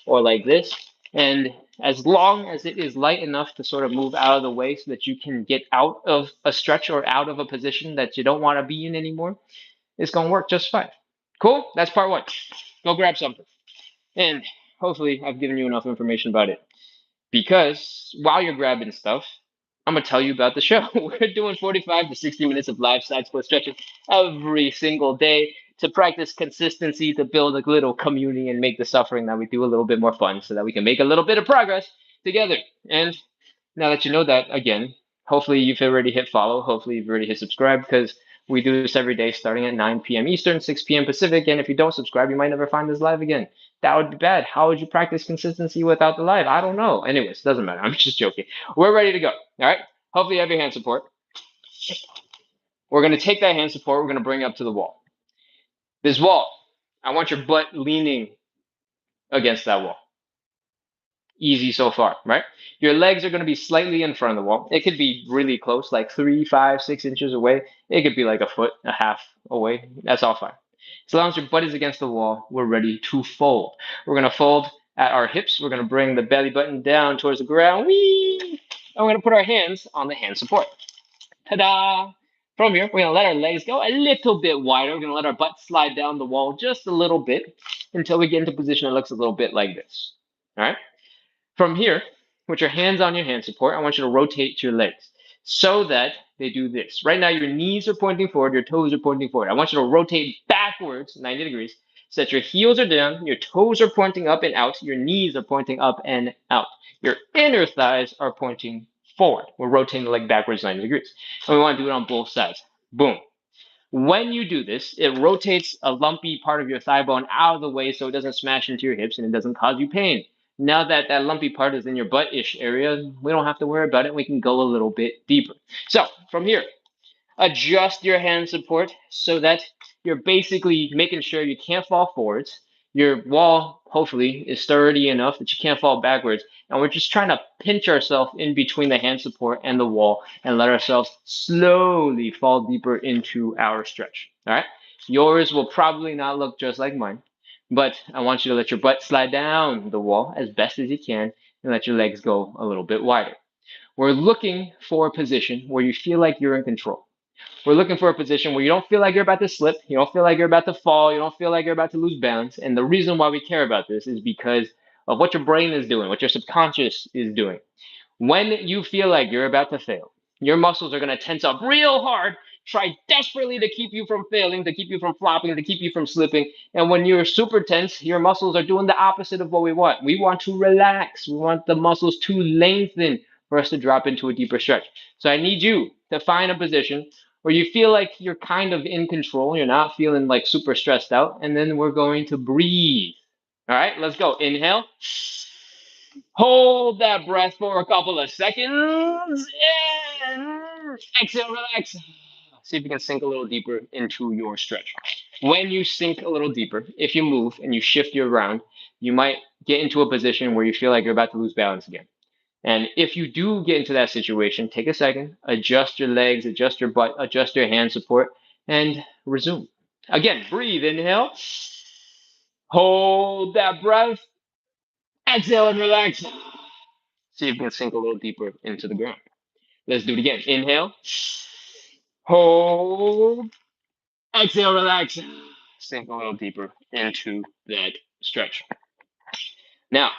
or like this. And as long as it is light enough to sort of move out of the way so that you can get out of a stretch or out of a position that you don't want to be in anymore, it's going to work just fine. Cool? That's part one. Go grab something. And hopefully I've given you enough information about it. Because while you're grabbing stuff, I'm going to tell you about the show. We're doing 45 to 60 minutes of live side split stretches every single day to practice consistency, to build a little community and make the suffering that we do a little bit more fun so that we can make a little bit of progress together. And now that you know that, again, hopefully you've already hit follow. Hopefully you've already hit subscribe because we do this every day starting at 9 p.m. Eastern, 6 p.m. Pacific. And if you don't subscribe, you might never find this live again. That would be bad. How would you practice consistency without the live? I don't know. Anyways, doesn't matter. I'm just joking. We're ready to go. All right. Hopefully you have your hand support. We're going to take that hand support. We're going to bring it up to the wall. This wall, I want your butt leaning against that wall. Easy so far, right? Your legs are going to be slightly in front of the wall. It could be really close, like 3, 5, 6 inches away. It could be like a foot, a half away. That's all fine. As long as your butt is against the wall, we're ready to fold. We're going to fold at our hips. We're going to bring the belly button down towards the ground. Whee! and we're going to put our hands on the hand support. Ta-da! From here, we're going to let our legs go a little bit wider. We're going to let our butt slide down the wall just a little bit until we get into a position that looks a little bit like this. All right? From here, with your hands on your hand support, I want you to rotate your legs so that they do this. Right now, your knees are pointing forward, your toes are pointing forward. I want you to rotate backwards 90 degrees so that your heels are down, your toes are pointing up and out, your knees are pointing up and out. Your inner thighs are pointing forward. We're rotating the leg backwards 90 degrees. And we want to do it on both sides. Boom. When you do this, it rotates a lumpy part of your thigh bone out of the way so it doesn't smash into your hips and it doesn't cause you pain. Now that that lumpy part is in your butt-ish area, we don't have to worry about it. We can go a little bit deeper. So from here, adjust your hand support so that you're basically making sure you can't fall forwards. Your wall, hopefully, is sturdy enough that you can't fall backwards. And we're just trying to pinch ourselves in between the hand support and the wall and let ourselves slowly fall deeper into our stretch. All right? Yours will probably not look just like mine, but I want you to let your butt slide down the wall as best as you can and let your legs go a little bit wider. We're looking for a position where you feel like you're in control. We're looking for a position where you don't feel like you're about to slip, you don't feel like you're about to fall, you don't feel like you're about to lose balance. And the reason why we care about this is because of what your brain is doing, what your subconscious is doing. When you feel like you're about to fail, your muscles are going to tense up real hard, try desperately to keep you from failing, to keep you from flopping, to keep you from slipping. And when you're super tense, your muscles are doing the opposite of what we want. We want to relax. We want the muscles to lengthen for us to drop into a deeper stretch. So I need you to find a position where you feel like you're kind of in control. You're not feeling like super stressed out. And then we're going to breathe. All right, let's go. Inhale. Hold that breath for a couple of seconds. And exhale, relax. See if you can sink a little deeper into your stretch. When you sink a little deeper, if you move and you shift your round, you might get into a position where you feel like you're about to lose balance again. And if you do get into that situation, take a second, adjust your legs, adjust your butt, adjust your hand support, and resume. Again, breathe, inhale. Hold that breath. Exhale and relax. See if you can sink a little deeper into the ground. Let's do it again. Inhale. Hold. Exhale, relax. Sink a little deeper into that stretch. Now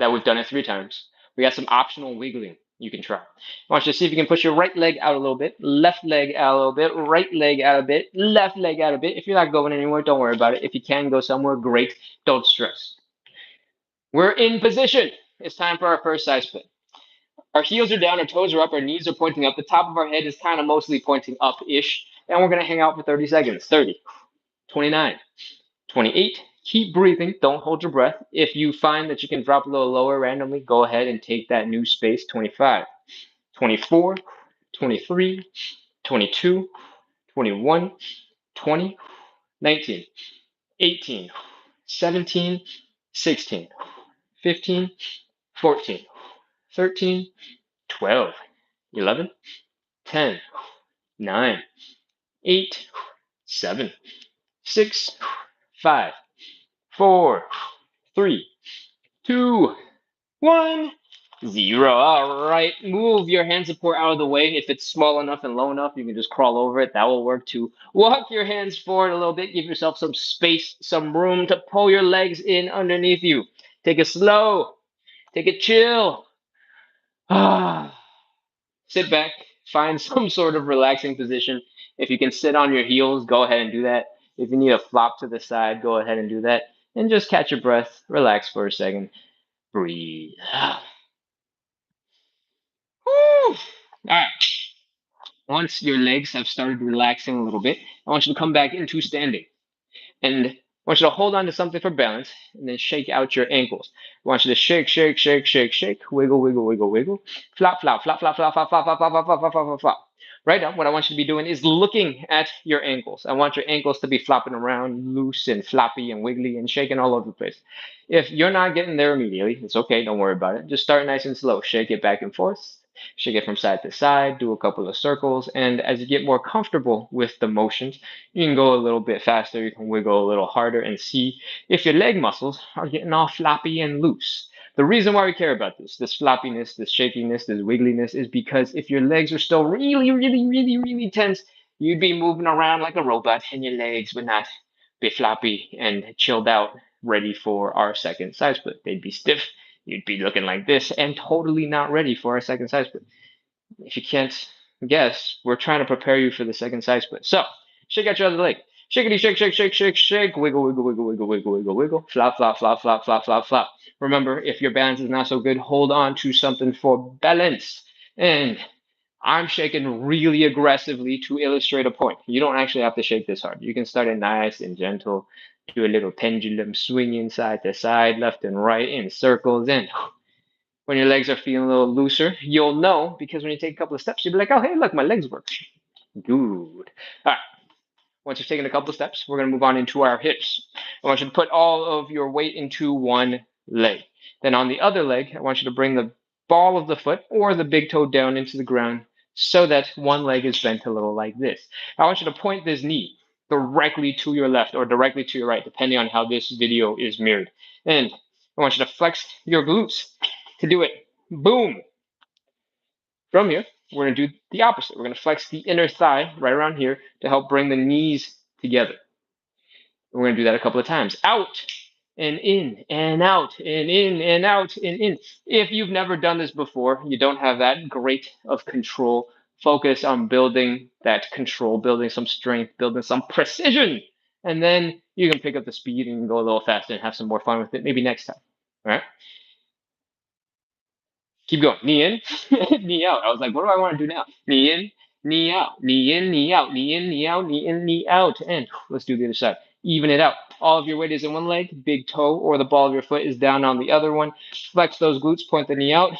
that we've done it 3 times, we got some optional wiggling you can try. I want you to see if you can push your right leg out a little bit, left leg out a little bit, right leg out a bit, left leg out a bit. If you're not going anywhere, don't worry about it. If you can go somewhere, great. Don't stress. We're in position. It's time for our first side split. Our heels are down, our toes are up, our knees are pointing up. The top of our head is kind of mostly pointing up-ish. And we're going to hang out for 30 seconds. 30, 29, 28. Keep breathing. Don't hold your breath. If you find that you can drop a little lower randomly, go ahead and take that new space. 25, 24, 23, 22, 21, 20, 19, 18, 17, 16, 15, 14, 13, 12, 11, 10, 9, 8, 7, 6, 5, 4, 3, 2, 1, 0. All right, move your hand support out of the way. If it's small enough and low enough, you can just crawl over it. That will work too. Walk your hands forward a little bit. Give yourself some space, some room to pull your legs in underneath you. Take it slow. Take it chill. Sit back. Find some sort of relaxing position. If you can sit on your heels, go ahead and do that. If you need a flop to the side, go ahead and do that. And just catch your breath. Relax for a second. Breathe. Woo! All right. Once your legs have started relaxing a little bit, I want you to come back into standing. And I want you to hold on to something for balance and then shake out your ankles. I want you to shake, shake, shake, shake, shake, wiggle, wiggle, wiggle, wiggle, flop, flop, flop, flop, flop, flop, flop, flop, flop, flop, flop, flop, flop, flop. Right now, what I want you to be doing is looking at your ankles. I want your ankles to be flopping around, loose and floppy and wiggly and shaking all over the place. If you're not getting there immediately, it's okay. Don't worry about it. Just start nice and slow. Shake it back and forth. Shake it from side to side. Do a couple of circles. And as you get more comfortable with the motions, you can go a little bit faster. You can wiggle a little harder and see if your leg muscles are getting all floppy and loose. The reason why we care about this floppiness, this shakiness, this wiggliness, is because if your legs are still really, really, really, really tense, you'd be moving around like a robot, and your legs would not be floppy and chilled out, ready for our second side split. They'd be stiff. You'd be looking like this and totally not ready for our second side split. If you can't guess, we're trying to prepare you for the second side split. So shake out your other leg. Shakety shake, shake, shake, shake, shake. Wiggle, wiggle, wiggle, wiggle, wiggle, wiggle, wiggle. Flop, flop, flop, flop, flop, flop, flop. Remember, if your balance is not so good, hold on to something for balance. And I'm shaking really aggressively to illustrate a point. You don't actually have to shake this hard. You can start it nice and gentle. Do a little pendulum swinging side to side, left and right in circles. And when your legs are feeling a little looser, you'll know because when you take a couple of steps, you'll be like, oh, hey, look, my legs work. Good. All right. Once you've taken a couple of steps, we're going to move on into our hips. I want you to put all of your weight into one leg. Then on the other leg, I want you to bring the ball of the foot or the big toe down into the ground so that one leg is bent a little like this. I want you to point this knee directly to your left or directly to your right, depending on how this video is mirrored. And I want you to flex your glutes to do it. Boom. From here, we're going to do the opposite. We're going to flex the inner thigh right around here to help bring the knees together. We're going to do that a couple of times. Out and in and out and in and out and in. If you've never done this before, you don't have that great of control. Focus on building that control, building some strength, building some precision. And then you can pick up the speed and go a little faster and have some more fun with it maybe next time. All right? Keep going. Knee in, knee out. I was like, what do I want to do now? Knee in, knee out, knee in, knee out, knee in, knee out, knee in, knee out. And let's do the other side. Even it out. All of your weight is in one leg. Big toe or the ball of your foot is down on the other one. Flex those glutes, point the knee out.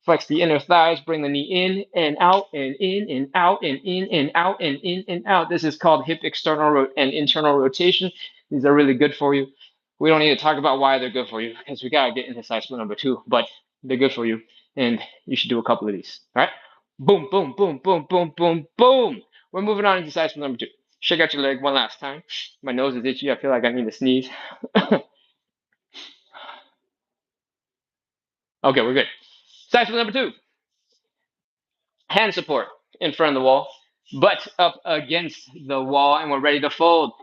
Flex the inner thighs, bring the knee in and out and in and out and in and out and in and out. This is called hip external and internal rotation. These are really good for you. We don't need to talk about why they're good for you because we got to get into side split number 2, but they're good for you. And you should do a couple of these. All right? Boom, boom, boom, boom, boom, boom, boom. We're moving on into side split number 2. Shake out your leg one last time. My nose is itchy. I feel like I need to sneeze. Okay, we're good. Side split number 2. Hand support in front of the wall. Butt up against the wall, and we're ready to fold.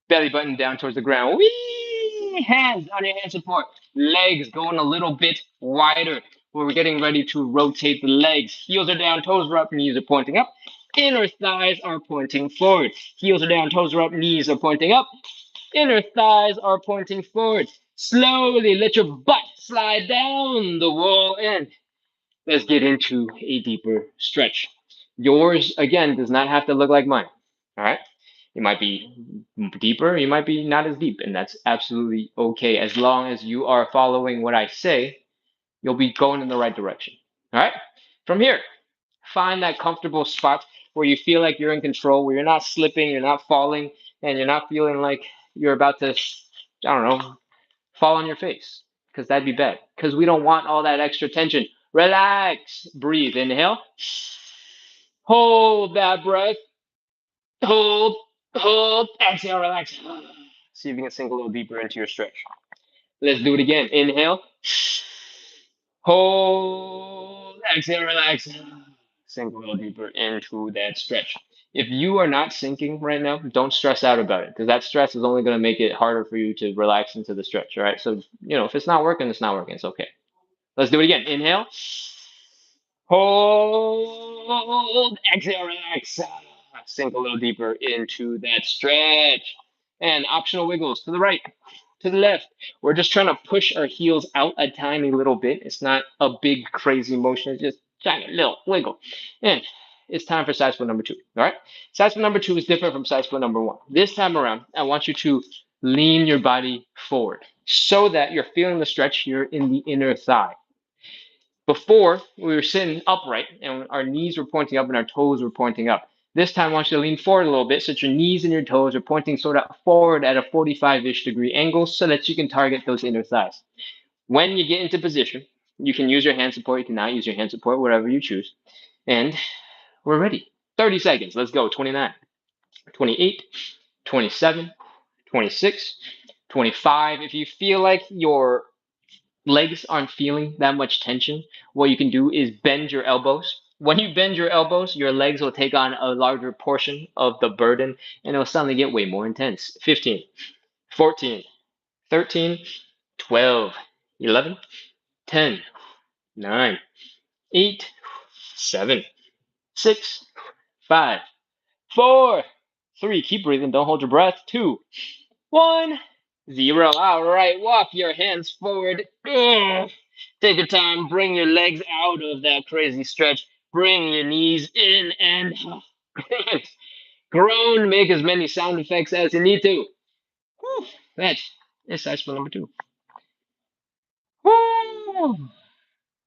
Belly button down towards the ground. Whee! Hands on your hand support. Legs going a little bit wider. We're getting ready to rotate the legs. Heels are down, toes are up, knees are pointing up. Inner thighs are pointing forward. Heels are down, toes are up, knees are pointing up. Inner thighs are pointing forward. Slowly let your butt slide down the wall and let's get into a deeper stretch. Yours, again, does not have to look like mine. All right? It might be deeper, you might be not as deep, and that's absolutely okay. As long as you are following what I say, you'll be going in the right direction. All right? From here, find that comfortable spot where you feel like you're in control, where you're not slipping, you're not falling, and you're not feeling like you're about to, I don't know, fall on your face, because that'd be bad. Because we don't want all that extra tension. Relax. Breathe. Inhale. Hold that breath. Hold. Hold. Exhale. Relax. See if you can sink a little deeper into your stretch. Let's do it again. Inhale. Hold. Exhale. Relax. Sink a little deeper into that stretch. If you are not sinking right now, don't stress out about it because that stress is only going to make it harder for you to relax into the stretch. All right. So, if it's not working, it's not working. It's okay. Let's do it again. Inhale. Hold. Exhale. Relax. Sink a little deeper into that stretch. And optional wiggles to the right, to the left. We're just trying to push our heels out a tiny little bit. It's not a big, crazy motion. It's just tiny little wiggle. And it's time for side split number 2. All right. Side split number 2 is different from side split number 1. This time around, I want you to lean your body forward so that you're feeling the stretch here in the inner thigh. Before, we were sitting upright and our knees were pointing up and our toes were pointing up. This time, I want you to lean forward a little bit so that your knees and your toes are pointing sort of forward at a 45-ish degree angle so that you can target those inner thighs. When you get into position, you can use your hand support. You can not use your hand support, whatever you choose. And we're ready. 30 seconds. Let's go. 29, 28, 27, 26, 25. If you feel like your legs aren't feeling that much tension, what you can do is bend your elbows. When you bend your elbows, your legs will take on a larger portion of the burden and it'll suddenly get way more intense. 15, 14, 13, 12, 11, 10, 9, 8, 7, 6, 5, 4, 3. Keep breathing. Don't hold your breath. 2, 1, 0. All right. Walk your hands forward. Ugh. Take your time. Bring your legs out of that crazy stretch. Bring your knees in and groan. Make as many sound effects as you need to. Whew. That is side split number 2. Woo.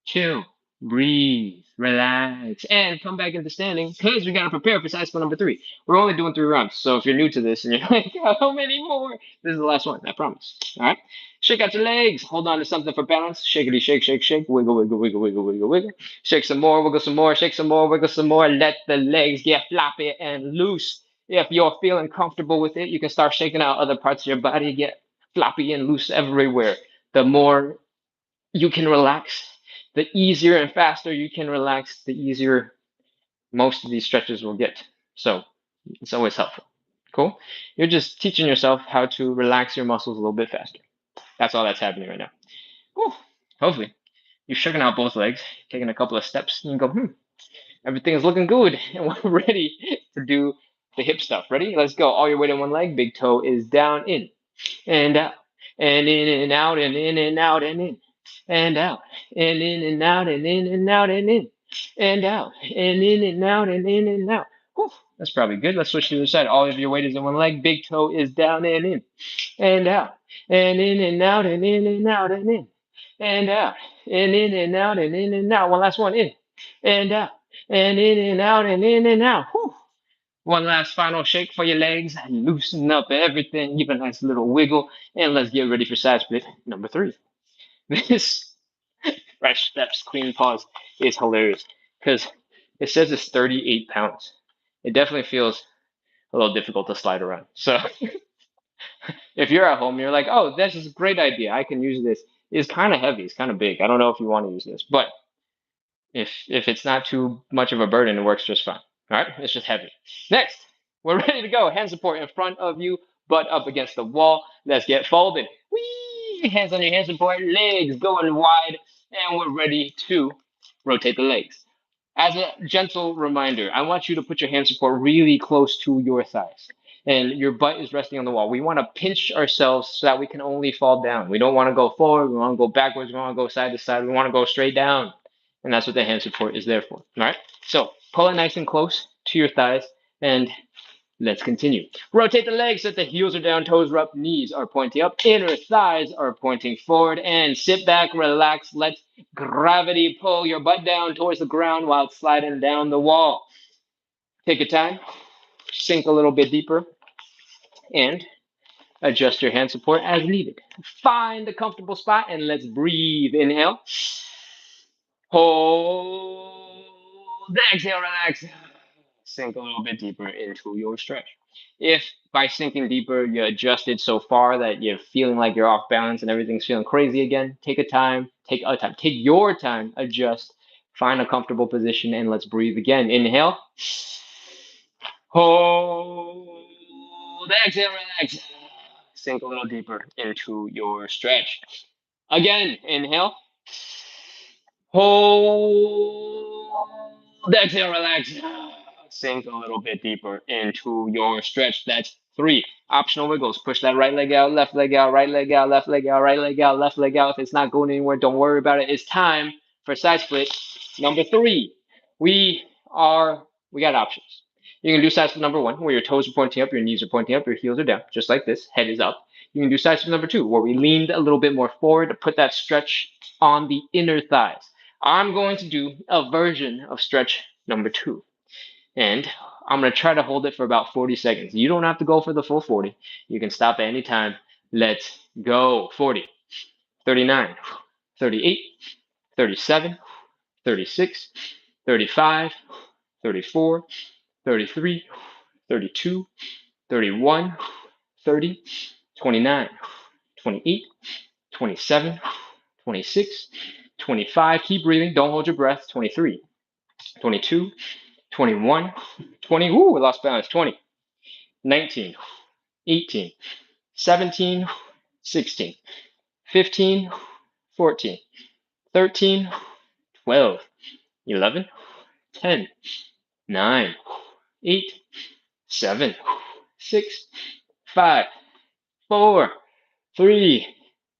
Chill, breathe, relax, and come back into standing because we gotta prepare for side split number 3. We're only doing 3 rounds, so if you're new to this and you're like, how many more? This is the last one, I promise. All right, shake out your legs, hold on to something for balance. Shakety shake, shake, shake, wiggle, wiggle, wiggle, wiggle, wiggle, wiggle. Shake some more, wiggle some more, shake some more, wiggle some more. Let the legs get floppy and loose. If you're feeling comfortable with it, you can start shaking out other parts of your body, get floppy and loose everywhere. The more you can relax, the easier and faster you can relax, the easier most of these stretches will get. So it's always helpful. Cool? You're just teaching yourself how to relax your muscles a little bit faster. That's all that's happening right now. Whew. Hopefully, you've shaken out both legs, taken a couple of steps, and you go, everything is looking good, and we're ready to do the hip stuff. Ready? Let's go. All your weight in one leg, big toe is down, in, and out, and in and out, and in and out, and in and out, and in and out, and in and out, and in and out, and in and out, and in and out. Whew, that's probably good. Let's switch to the other side. All of your weight is in one leg. Big toe is down and in and out, and in and out, and in and out, and in and out, and in and out, and in and out. One last one, in and out, and in and out, and in and out. Whew. One last final shake for your legs. Loosen up everything. Give a nice little wiggle. And let's get ready for side split number 3. This fresh steps, clean paws is hilarious because it says it's 38 pounds. It definitely feels a little difficult to slide around. So if you're at home, you're like, oh, this is a great idea. I can use this. It's kind of heavy. It's kind of big. I don't know if you want to use this, but if it's not too much of a burden, it works just fine. All right, it's just heavy. Next, we're ready to go. Hand support in front of you, butt up against the wall. Let's get folded. Whee! Hands on your hand support, legs going wide, and we're ready to rotate the legs. As a gentle reminder, I want you to put your hand support really close to your thighs. And your butt is resting on the wall. We want to pinch ourselves so that we can only fall down. We don't want to go forward. We want to go backwards. We want to go side to side. We want to go straight down. And that's what the hand support is there for. All right. So pull it nice and close to your thighs and let's continue. Rotate the legs so that the heels are down, toes are up, knees are pointing up, inner thighs are pointing forward, and sit back, relax. Let gravity pull your butt down towards the ground while it's sliding down the wall. Take your time, sink a little bit deeper, and adjust your hand support as needed. Find a comfortable spot and let's breathe. Inhale. Hold. Exhale, relax. Sink a little bit deeper into your stretch. If by sinking deeper you adjusted so far that you're feeling like you're off balance and everything's feeling crazy again, take your time, adjust, find a comfortable position, and let's breathe again. Inhale. Hold. Exhale, relax. Sink a little deeper into your stretch. Again, inhale. Hold. Exhale, relax. Sink a little bit deeper into your stretch. That's 3. Optional wiggles. Push that right leg out, left leg out, right leg out, left leg out, right leg out, left leg out. If it's not going anywhere, don't worry about it. It's time for side split number 3. We got options. You can do side split number 1, where your toes are pointing up, your knees are pointing up, your heels are down, just like this. Head is up. You can do side split number 2, where we leaned a little bit more forward to put that stretch on the inner thighs. I'm going to do a version of stretch number 2. And I'm going to try to hold it for about 40 seconds. You don't have to go for the full 40. You can stop at any time. Let's go. 40, 39, 38, 37, 36, 35, 34, 33, 32, 31, 30, 29, 28, 27, 26, 25. Keep breathing. Don't hold your breath. 23, 22, 21, 20. Ooh, we lost balance. 20, 19, 18, 17, 16, 15, 14, 13, 12, 11, 10, 9, 8, 7, 6, 5, 4, 3,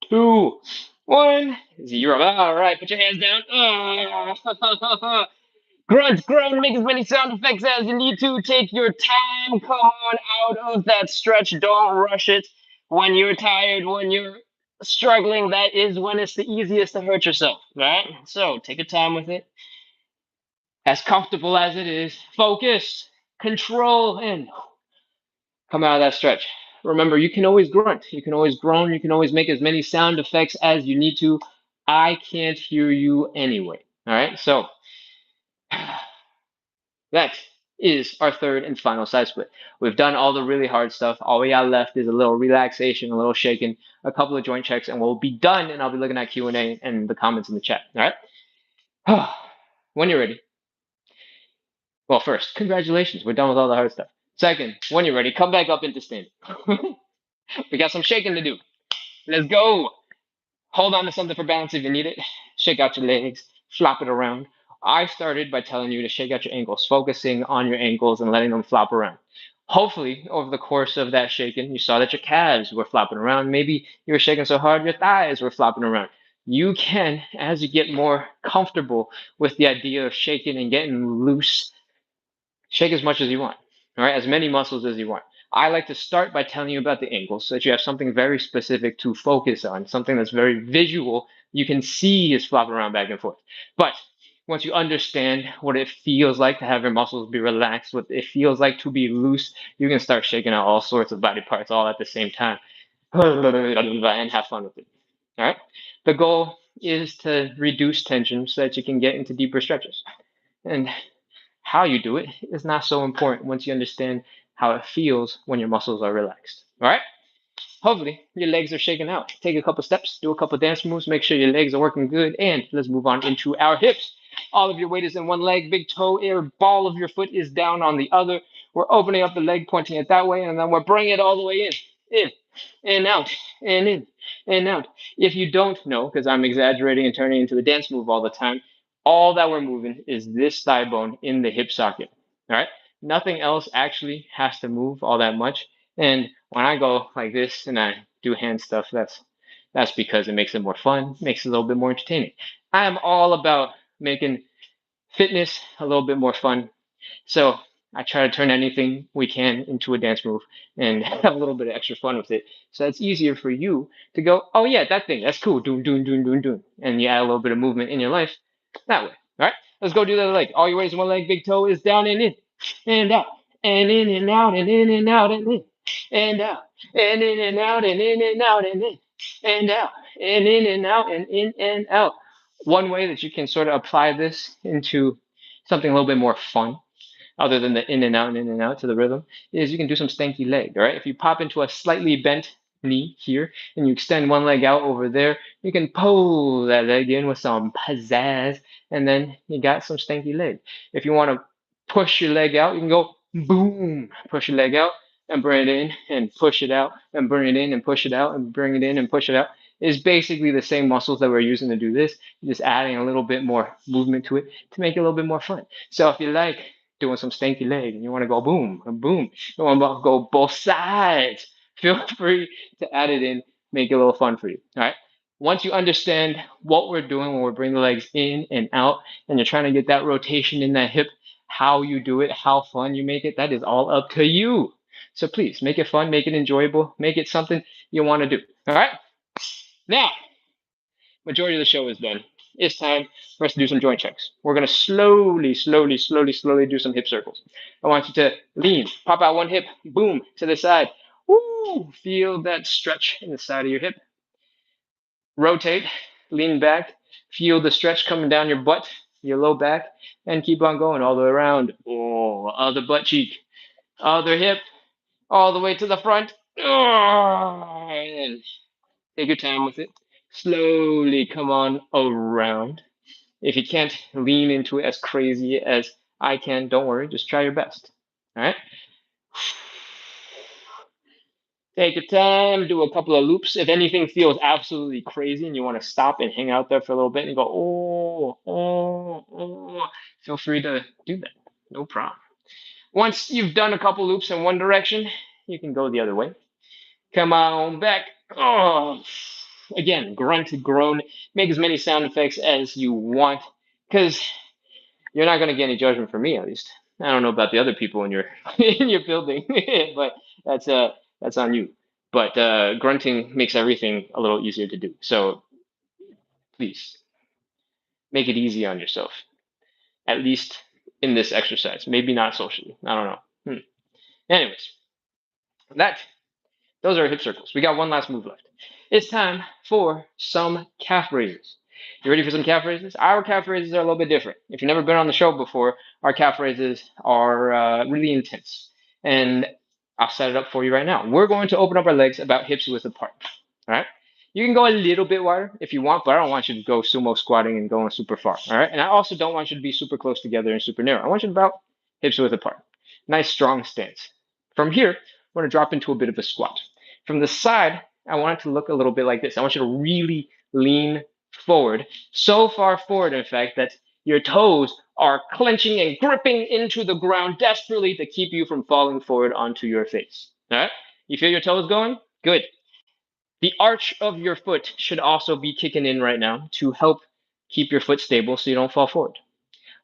2, 1, 0. All right, put your hands down. Grunt, grunt, make as many sound effects as you need to. Take your time. Come on out of that stretch. Don't rush it. When you're tired, when you're struggling, that is when it's the easiest to hurt yourself, right? So take your time with it. As comfortable as it is, focus, control, and come out of that stretch. Remember, you can always grunt, you can always groan, you can always make as many sound effects as you need to. I can't hear you anyway. All right, so that is our third and final side split. We've done all the really hard stuff. All we got left is a little relaxation, a little shaking, a couple of joint checks, and we'll be done. And I'll be looking at Q&A and the comments in the chat. All right. When you're ready. Well, first, congratulations. We're done with all the hard stuff. Second, when you're ready, come back up into standing. We got some shaking to do. Let's go. Hold on to something for balance if you need it. Shake out your legs, flop it around. I started by telling you to shake out your ankles, focusing on your ankles and letting them flop around. Hopefully, over the course of that shaking, you saw that your calves were flopping around. Maybe you were shaking so hard your thighs were flopping around. You can, as you get more comfortable with the idea of shaking and getting loose, shake as much as you want, all right, as many muscles as you want. I like to start by telling you about the ankles so that you have something very specific to focus on, something that's very visual. You can see is flopping around back and forth. But once you understand what it feels like to have your muscles be relaxed, what it feels like to be loose, you can start shaking out all sorts of body parts all at the same time and have fun with it. All right. The goal is to reduce tension so that you can get into deeper stretches. And how you do it is not so important once you understand how it feels when your muscles are relaxed. All right? Hopefully, your legs are shaking out. Take a couple steps, do a couple dance moves, make sure your legs are working good, and let's move on into our hips. All of your weight is in one leg, big toe, air ball of your foot is down on the other. We're opening up the leg, pointing it that way, and then we're bringing it all the way in, and out, and in, and out. If you don't know, because I'm exaggerating and turning into a dance move all the time, all that we're moving is this thigh bone in the hip socket. All right? Nothing else actually has to move all that much. And when I go like this and I do hand stuff, that's because it makes it more fun, makes it a little bit more entertaining. I am all about making fitness a little bit more fun. So I try to turn anything we can into a dance move and have a little bit of extra fun with it. So it's easier for you to go, oh yeah, that thing, that's cool, doom, doom, doom, doom, doom. And you add a little bit of movement in your life that way. All right, let's go do the other leg. All your weight is one leg, big toe is down and in, and out, and in and out, and in and out, and in, and out, and in and out, and in and out, and in, and out, and in and out, and in and out. One way that you can sort of apply this into something a little bit more fun, other than the in and out to the rhythm, is you can do some stanky leg. All right, if you pop into a slightly bent knee here and you extend one leg out over there, you can pull that leg in with some pizzazz, and then you got some stanky leg. If you want to push your leg out, you can go boom, push your leg out and bring it in and push it out and bring it in and push it out and bring it in and push it out. It's basically the same muscles that we're using to do this, just adding a little bit more movement to it to make it a little bit more fun. So if you like doing some stanky leg and you want to go boom, boom, you want to go both sides, feel free to add it in, make it a little fun for you. All right. Once you understand what we're doing when we're bringing the legs in and out, and you're trying to get that rotation in that hip, how you do it, how fun you make it, that is all up to you. So please make it fun, make it enjoyable, make it something you want to do. All right. Now, majority of the show is done. It's time for us to do some joint checks. We're going to slowly do some hip circles. I want you to lean, pop out one hip, boom, to the side. Woo! Feel that stretch in the side of your hip. Rotate, lean back, feel the stretch coming down your butt, your low back, and keep on going all the way around. Oh, other butt cheek, other hip, all the way to the front. Oh, and take your time with it. Slowly come on around. If you can't lean into it as crazy as I can, don't worry, just try your best. All right? Take your time, do a couple of loops. If anything feels absolutely crazy and you want to stop and hang out there for a little bit and go, oh, feel free to do that. No problem. Once you've done a couple loops in one direction, you can go the other way. Come on back. Oh, again, grunt, groan, make as many sound effects as you want, because you're not going to get any judgment from me, at least. I don't know about the other people in your in your building, but that's on you. But grunting makes everything a little easier to do. So please make it easy on yourself, at least in this exercise. Maybe not socially. I don't know. Anyways, that those are hip circles. We got one last move left. It's time for some calf raises. You ready for some calf raises? Our calf raises are a little bit different. If you've never been on the show before, our calf raises are really intense. And I'll set it up for you right now. We're going to open up our legs about hips width apart. All right? You can go a little bit wider if you want, but I don't want you to go sumo squatting and going super far. All right? And I also don't want you to be super close together and super narrow. I want you to about hips width apart. Nice strong stance. From here, we're going to drop into a bit of a squat. From the side, I want it to look a little bit like this. I want you to really lean forward, so far forward, in fact, that your toes are clenching and gripping into the ground desperately to keep you from falling forward onto your face. All right? You feel your toes going? Good. The arch of your foot should also be kicking in right now to help keep your foot stable so you don't fall forward.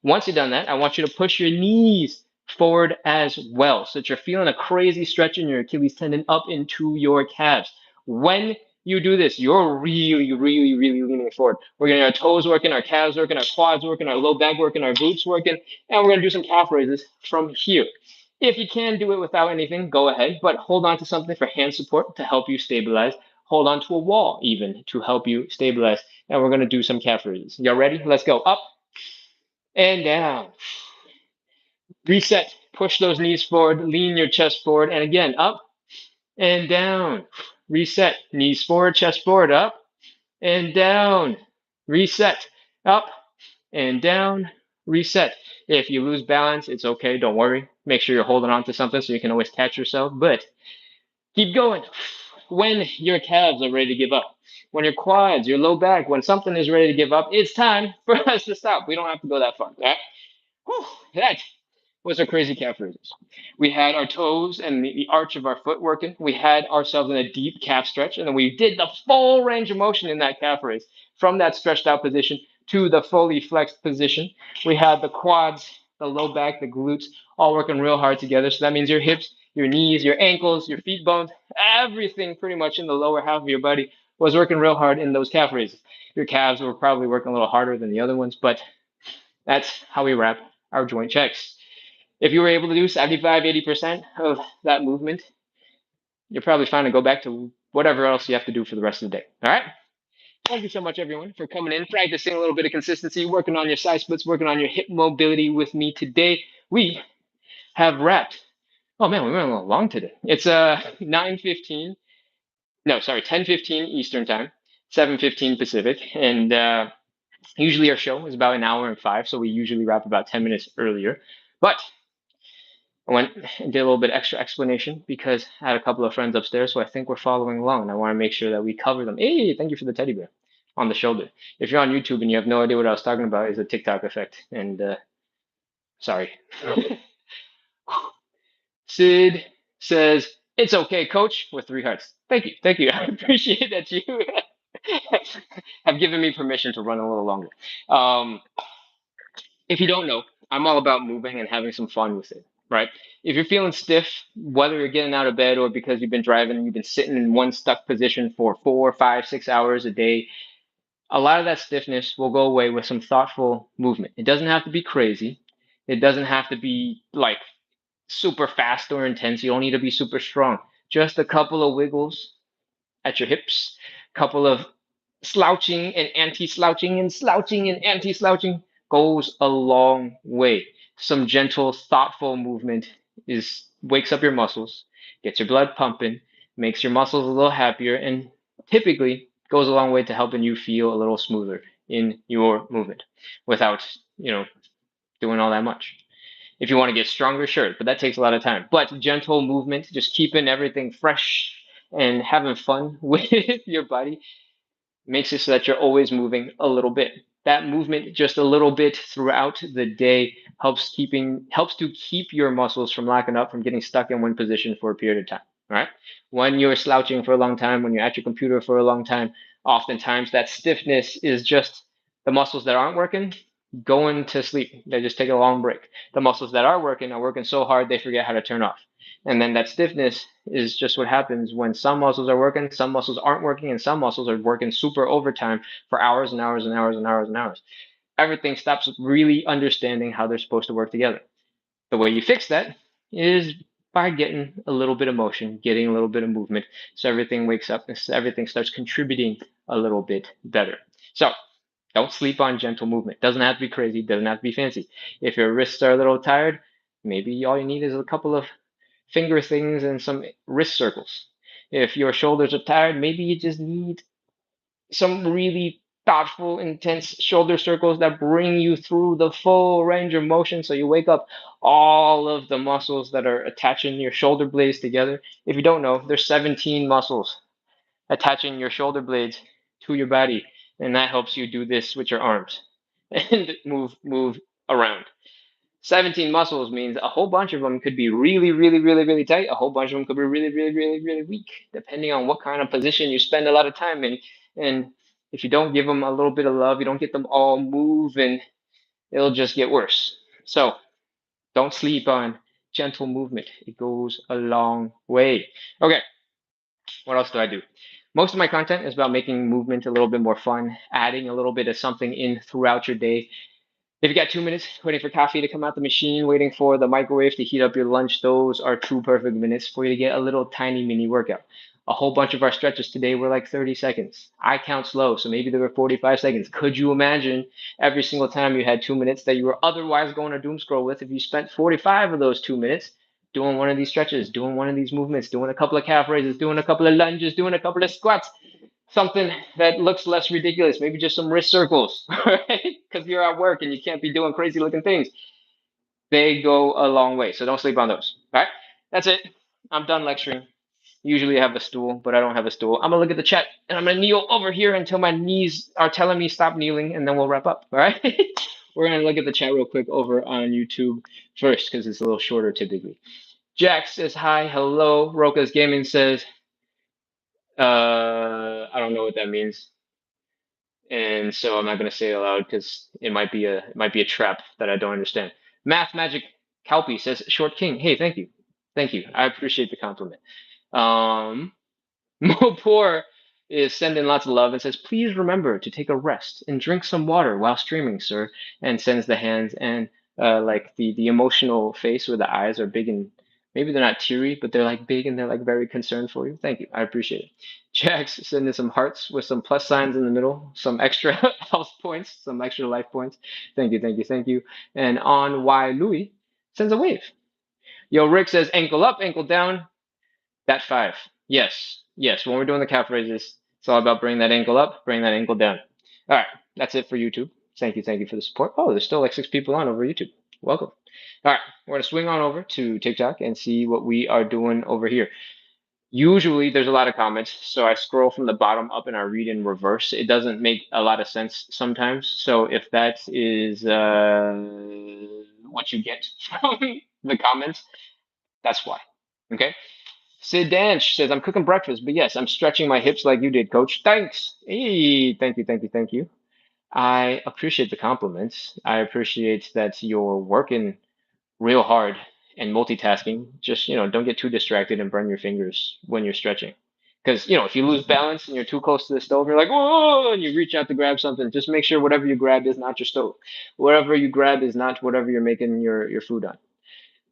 Once you've done that, I want you to push your knees forward as well so that you're feeling a crazy stretch in your Achilles tendon up into your calves. When you do this, you're really, really, really leaning forward. We're getting our toes working, our calves working, our quads working, our low back working, our glutes working, and we're going to do some calf raises from here. If you can do it without anything, go ahead, but hold on to something for hand support to help you stabilize. Hold on to a wall even to help you stabilize. And we're going to do some calf raises. Y'all ready? Let's go. Up and down. Reset. Push those knees forward. Lean your chest forward. And again, up and down. Reset. Knees forward, chest forward. Up and down. Reset. Up and down. Reset. If you lose balance, it's okay. Don't worry. Make sure you're holding on to something so you can always catch yourself. But keep going. When your calves are ready to give up, when your quads, your low back, when something is ready to give up, it's time for us to stop. We don't have to go that far. All right? Whew, that was our crazy calf raises. We had our toes and the arch of our foot working. We had ourselves in a deep calf stretch, and then we did the full range of motion in that calf raise from that stretched out position to the fully flexed position. We had the quads, the low back, the glutes all working real hard together. So that means your hips, your knees, your ankles, your feet bones, everything pretty much in the lower half of your body was working real hard in those calf raises. Your calves were probably working a little harder than the other ones, but that's how we wrap our joint checks. If you were able to do 75, 80% of that movement, you're probably fine to go back to whatever else you have to do for the rest of the day. All right? Thank you so much, everyone, for coming in, practicing a little bit of consistency, working on your side splits, working on your hip mobility with me today. We have wrapped. Oh man, we went a little long today. It's 9:15. No, sorry, 10:15 Eastern time, 7:15 Pacific, and usually our show is about an hour and five, so we usually wrap about 10 minutes earlier. But I went and did a little bit extra explanation because I had a couple of friends upstairs, so I think we're following along, and I want to make sure that we cover them. Hey, thank you for the teddy bear on the shoulder. If you're on YouTube and you have no idea what I was talking about, is the TikTok effect. And sorry. Sid says, "It's okay, coach," with three hearts. Thank you. Thank you. I appreciate that you have given me permission to run a little longer. If you don't know, I'm all about moving and having some fun with it, right? If you're feeling stiff, whether you're getting out of bed or because you've been driving and you've been sitting in one stuck position for 4, 5, 6 hours a day, a lot of that stiffness will go away with some thoughtful movement. It doesn't have to be crazy. It doesn't have to be like super fast or intense. You don't need to be super strong. Just a couple of wiggles at your hips, couple of slouching and anti-slouching and slouching and anti-slouching goes a long way. Some gentle, thoughtful movement is wakes up your muscles, gets your blood pumping, makes your muscles a little happier, and typically Goes a long way to helping you feel a little smoother in your movement without, doing all that much. If you want to get stronger, sure, but that takes a lot of time. But gentle movement, just keeping everything fresh and having fun with your body makes it so that you're always moving a little bit. That movement just a little bit throughout the day helps to keep your muscles from locking up, from getting stuck in one position for a period of time. All right. When you're slouching for a long time, when you're at your computer for a long time, oftentimes that stiffness is just the muscles that aren't working going to sleep. They just take a long break. The muscles that are working so hard they forget how to turn off. And then that stiffness is just what happens when some muscles are working, some muscles aren't working, and some muscles are working super overtime for hours and hours and hours and hours and hours. Everything stops really understanding how they're supposed to work together. The way you fix that is by getting a little bit of motion, getting a little bit of movement, so everything wakes up and so everything starts contributing a little bit better. So don't sleep on gentle movement. Doesn't have to be crazy, doesn't have to be fancy. If your wrists are a little tired, maybe all you need is a couple of finger things and some wrist circles. If your shoulders are tired, maybe you just need some really thoughtful, intense shoulder circles that bring you through the full range of motion so you wake up all of the muscles that are attaching your shoulder blades together. If you don't know, there's 17 muscles attaching your shoulder blades to your body, and that helps you do this with your arms and move around. 17 muscles means a whole bunch of them could be really, really, really, really tight. A whole bunch of them could be really, really, really, really weak, depending on what kind of position you spend a lot of time in. And if you don't give them a little bit of love, you don't get them all moving, it'll just get worse. So don't sleep on gentle movement. It goes a long way. Okay, what else do I do? Most of my content is about making movement a little bit more fun, adding a little bit of something in throughout your day. If you got 2 minutes waiting for coffee to come out the machine, waiting for the microwave to heat up your lunch, those are two perfect minutes for you to get a little tiny mini workout. A whole bunch of our stretches today were like 30 seconds. I count slow, so maybe they were 45 seconds. Could you imagine every single time you had 2 minutes that you were otherwise going to doom scroll with if you spent 45 of those 2 minutes doing one of these stretches, doing one of these movements, doing a couple of calf raises, doing a couple of lunges, doing a couple of squats, something that looks less ridiculous, maybe just some wrist circles, right? Because you're at work and you can't be doing crazy looking things. They go a long way. So don't sleep on those. All right. That's it. I'm done lecturing. Usually I have a stool, but I don't have a stool. I'm gonna look at the chat and I'm gonna kneel over here until my knees are telling me stop kneeling, and then we'll wrap up. All right. We're gonna look at the chat real quick over on YouTube first because it's a little shorter typically. Jack says hi, hello. Roka's Gaming says, I don't know what that means, and so I'm not going to say it aloud because it might be a trap that I don't understand. Math Magic Calpy says Short King. Hey, thank you. I appreciate the compliment. Um, Mopor is sending lots of love and says, please remember to take a rest and drink some water while streaming, sir. And sends the hands and like the emotional face where the eyes are big and maybe they're not teary, but they're like big and they're like very concerned for you. Thank you. I appreciate it. Jax sending some hearts with some plus signs in the middle, some extra health points, some extra life points. Thank you, thank you, thank you. And on Y Louis sends a wave. Yo, Rick says ankle up, ankle down. That five. Yes. Yes. When we're doing the calf raises, it's all about bring that ankle up, bring that ankle down. All right. That's it for YouTube. Thank you. Thank you for the support. Oh, there's still like 6 people on over YouTube. Welcome. All right. We're going to swing on over to TikTok and see what we are doing over here. Usually there's a lot of comments, so I scroll from the bottom up and I read in reverse. It doesn't make a lot of sense sometimes. So if that is what you get from the comments, that's why. Okay. Sid Danch says, I'm cooking breakfast, but yes, I'm stretching my hips like you did, coach. Thanks. Hey, thank you, thank you, thank you. I appreciate the compliments. I appreciate that you're working real hard and multitasking. Just, don't get too distracted and burn your fingers when you're stretching. Because, if you lose balance and you're too close to the stove, you're like, whoa, and you reach out to grab something. Just make sure whatever you grab is not your stove. Whatever you grab is not whatever you're making your food on.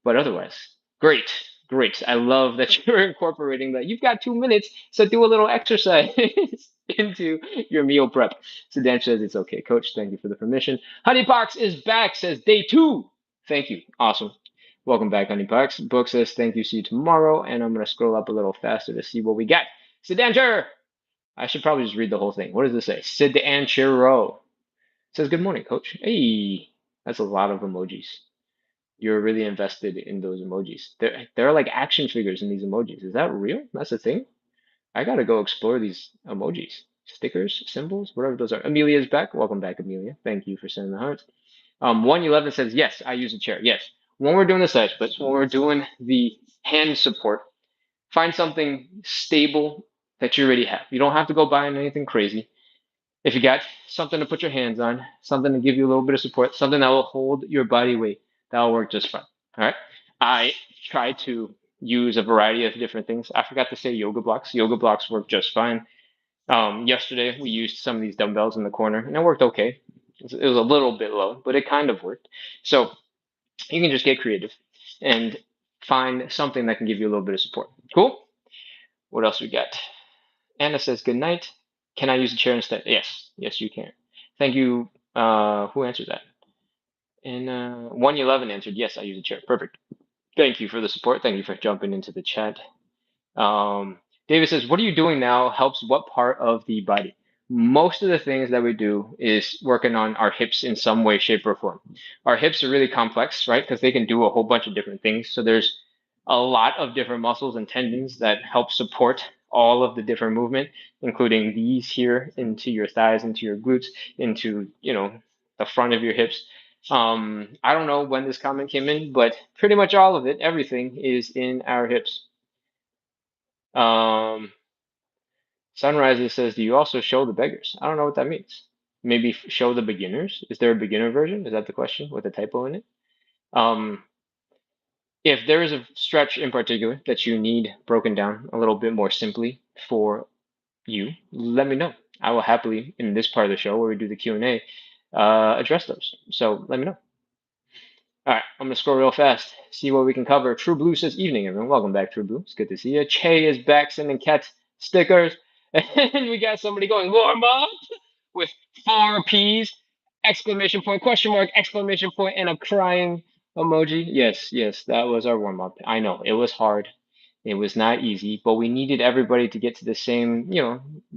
But otherwise, great, great. I love that you're incorporating that. You've got 2 minutes, so do a little exercise into your meal prep. So Dan says it's okay, coach. Thank you for the permission. Honeypox is back, says day 2. Thank you. Awesome. Welcome back, Honeypox. Book says thank you, see you tomorrow. And I'm going to scroll up a little faster to see what we got. Sedanger, I should probably just read the whole thing. What does this say? Sid Anchiro says, "Good morning, coach." Hey, that's a lot of emojis. You're really invested in those emojis. There are like action figures in these emojis. Is that real? That's a thing? I gotta go explore these emojis. Stickers, symbols, whatever those are. Amelia's back. Welcome back, Amelia. Thank you for sending the hearts. 111 says, yes, I use a chair. Yes. When we're doing the side splits, when we're doing the hand support, find something stable that you already have. You don't have to go buying anything crazy. If you got something to put your hands on, something to give you a little bit of support, something that will hold your body weight, that'll work just fine. All right. I try to use a variety of different things. I forgot to say yoga blocks. Yoga blocks work just fine. Yesterday we used some of these dumbbells in the corner and it worked okay. It was a little bit low, but it kind of worked. So you can just get creative and find something that can give you a little bit of support. Cool. What else we got? Anna says, good night. Can I use a chair instead? Yes. Yes, you can. Thank you. Who answered that? And 111 answered, yes, I use a chair. Perfect. Thank you for the support. Thank you for jumping into the chat. David says, what are you doing now helps what part of the body? Most of the things that we do is working on our hips in some way, shape, or form. Our hips are really complex, right? Because they can do a whole bunch of different things. So there's a lot of different muscles and tendons that help support all of the different movement, including these here into your thighs, into your glutes, into, the front of your hips. I don't know when this comment came in, but pretty much all of it, everything is in our hips. Sunrises says, do you also show the beggars? I don't know what that means. Maybe show the beginners? Is there a beginner version? Is that the question with a typo in it? If there is a stretch in particular that you need broken down a little bit more simply for you, let me know. I will happily, in this part of the show where we do the Q&A, address those. So let me know. All right, I'm gonna scroll real fast, see what we can cover. True Blue says, evening, everyone. Welcome back, True Blue. It's good to see you. Che is back sending cat stickers. And we got somebody going, warm up with 4 P's, exclamation point, question mark, exclamation point, and a crying emoji. Yes, yes, that was our warm up. I know, it was hard. It was not easy, but we needed everybody to get to the same,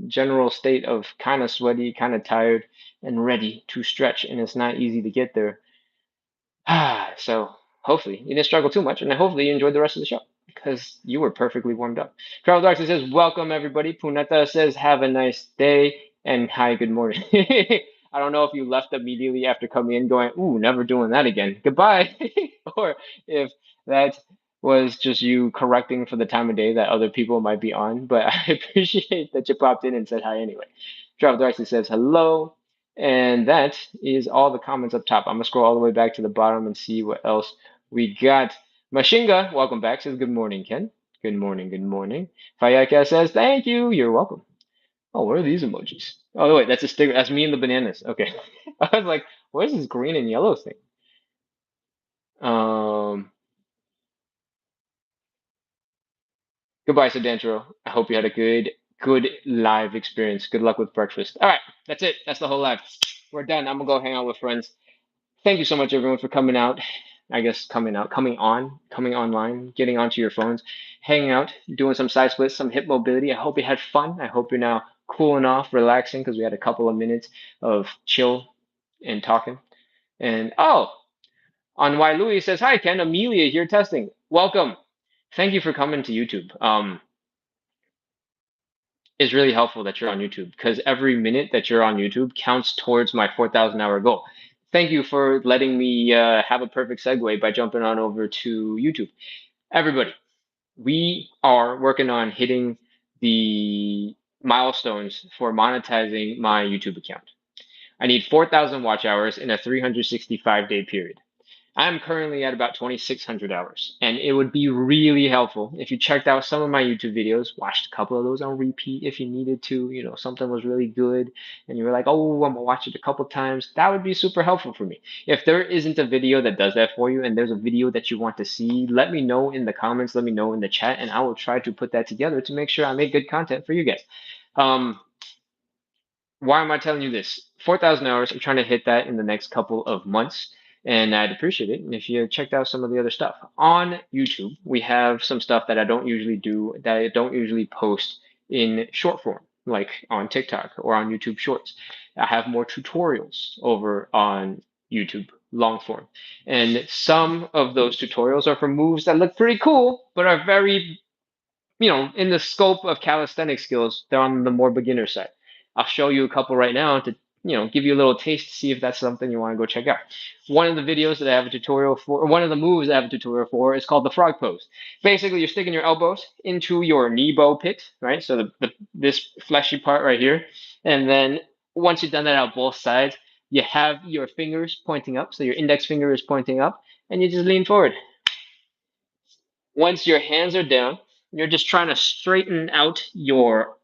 general state of kind of sweaty, kind of tired, and ready to stretch. And it's not easy to get there. So hopefully you didn't struggle too much, and hopefully you enjoyed the rest of the show because you were perfectly warmed up. Travel Doctor says, welcome everybody. Puneta says, have a nice day, and hi, good morning. I don't know if you left immediately after coming in going, ooh, never doing that again. Goodbye. Or if that was just you correcting for the time of day that other people might be on, but I appreciate that you popped in and said hi anyway. Travel Doctor says, hello. And that is all the comments up top. I'm gonna scroll all the way back to the bottom and see what else we got. Mashinga, welcome back. Says good morning, Ken. Good morning, good morning. Fayaka says thank you. You're welcome. Oh, what are these emojis? Oh wait, that's a sticker. That's me and the bananas. Okay. I was like, what is this green and yellow thing? Goodbye, Sedantro. I hope you had a good live experience. Good luck with breakfast. All right, that's it. That's the whole live. We're done. I'm gonna go hang out with friends. Thank you so much, everyone, for coming out. I guess coming online, getting onto your phones, hanging out, doing some side splits, some hip mobility. I hope you had fun. I hope you're now cooling off, relaxing, because we had a couple of minutes of chill and talking. And on Why Louis says, hi, Ken, Amelia here testing. Welcome. Thank you for coming to YouTube. It's really helpful that you're on YouTube because every minute that you're on YouTube counts towards my 4,000 hour goal. Thank you for letting me have a perfect segue by jumping on over to YouTube. Everybody, we are working on hitting the milestones for monetizing my YouTube account. I need 4,000 watch hours in a 365-day period. I'm currently at about 2,600 hours, and it would be really helpful if you checked out some of my YouTube videos, watched a couple of those on repeat if you needed to, something was really good, and you were like, oh, I'm gonna watch it a couple times. That would be super helpful for me. If there isn't a video that does that for you, and there's a video that you want to see, let me know in the comments, let me know in the chat, and I will try to put that together to make sure I make good content for you guys. Why am I telling you this? 4,000 hours, I'm trying to hit that in the next couple of months, and I'd appreciate it if you checked out some of the other stuff. On YouTube, we have some stuff that I don't usually do, that I don't usually post in short form, like on TikTok or on YouTube Shorts. I have more tutorials over on YouTube long form. And some of those tutorials are for moves that look pretty cool, but are very, in the scope of calisthenic skills, they're on the more beginner side. I'll show you a couple right now to, give you a little taste to see if that's something you want to go check out. One of the videos that I have a tutorial for, or one of the moves I have a tutorial for, is called the frog pose. Basically, you're sticking your elbows into your knee bow pit, right? So this fleshy part right here. And then once you've done that on both sides, you have your fingers pointing up. So your index finger is pointing up, and you just lean forward. Once your hands are down, you're just trying to straighten out your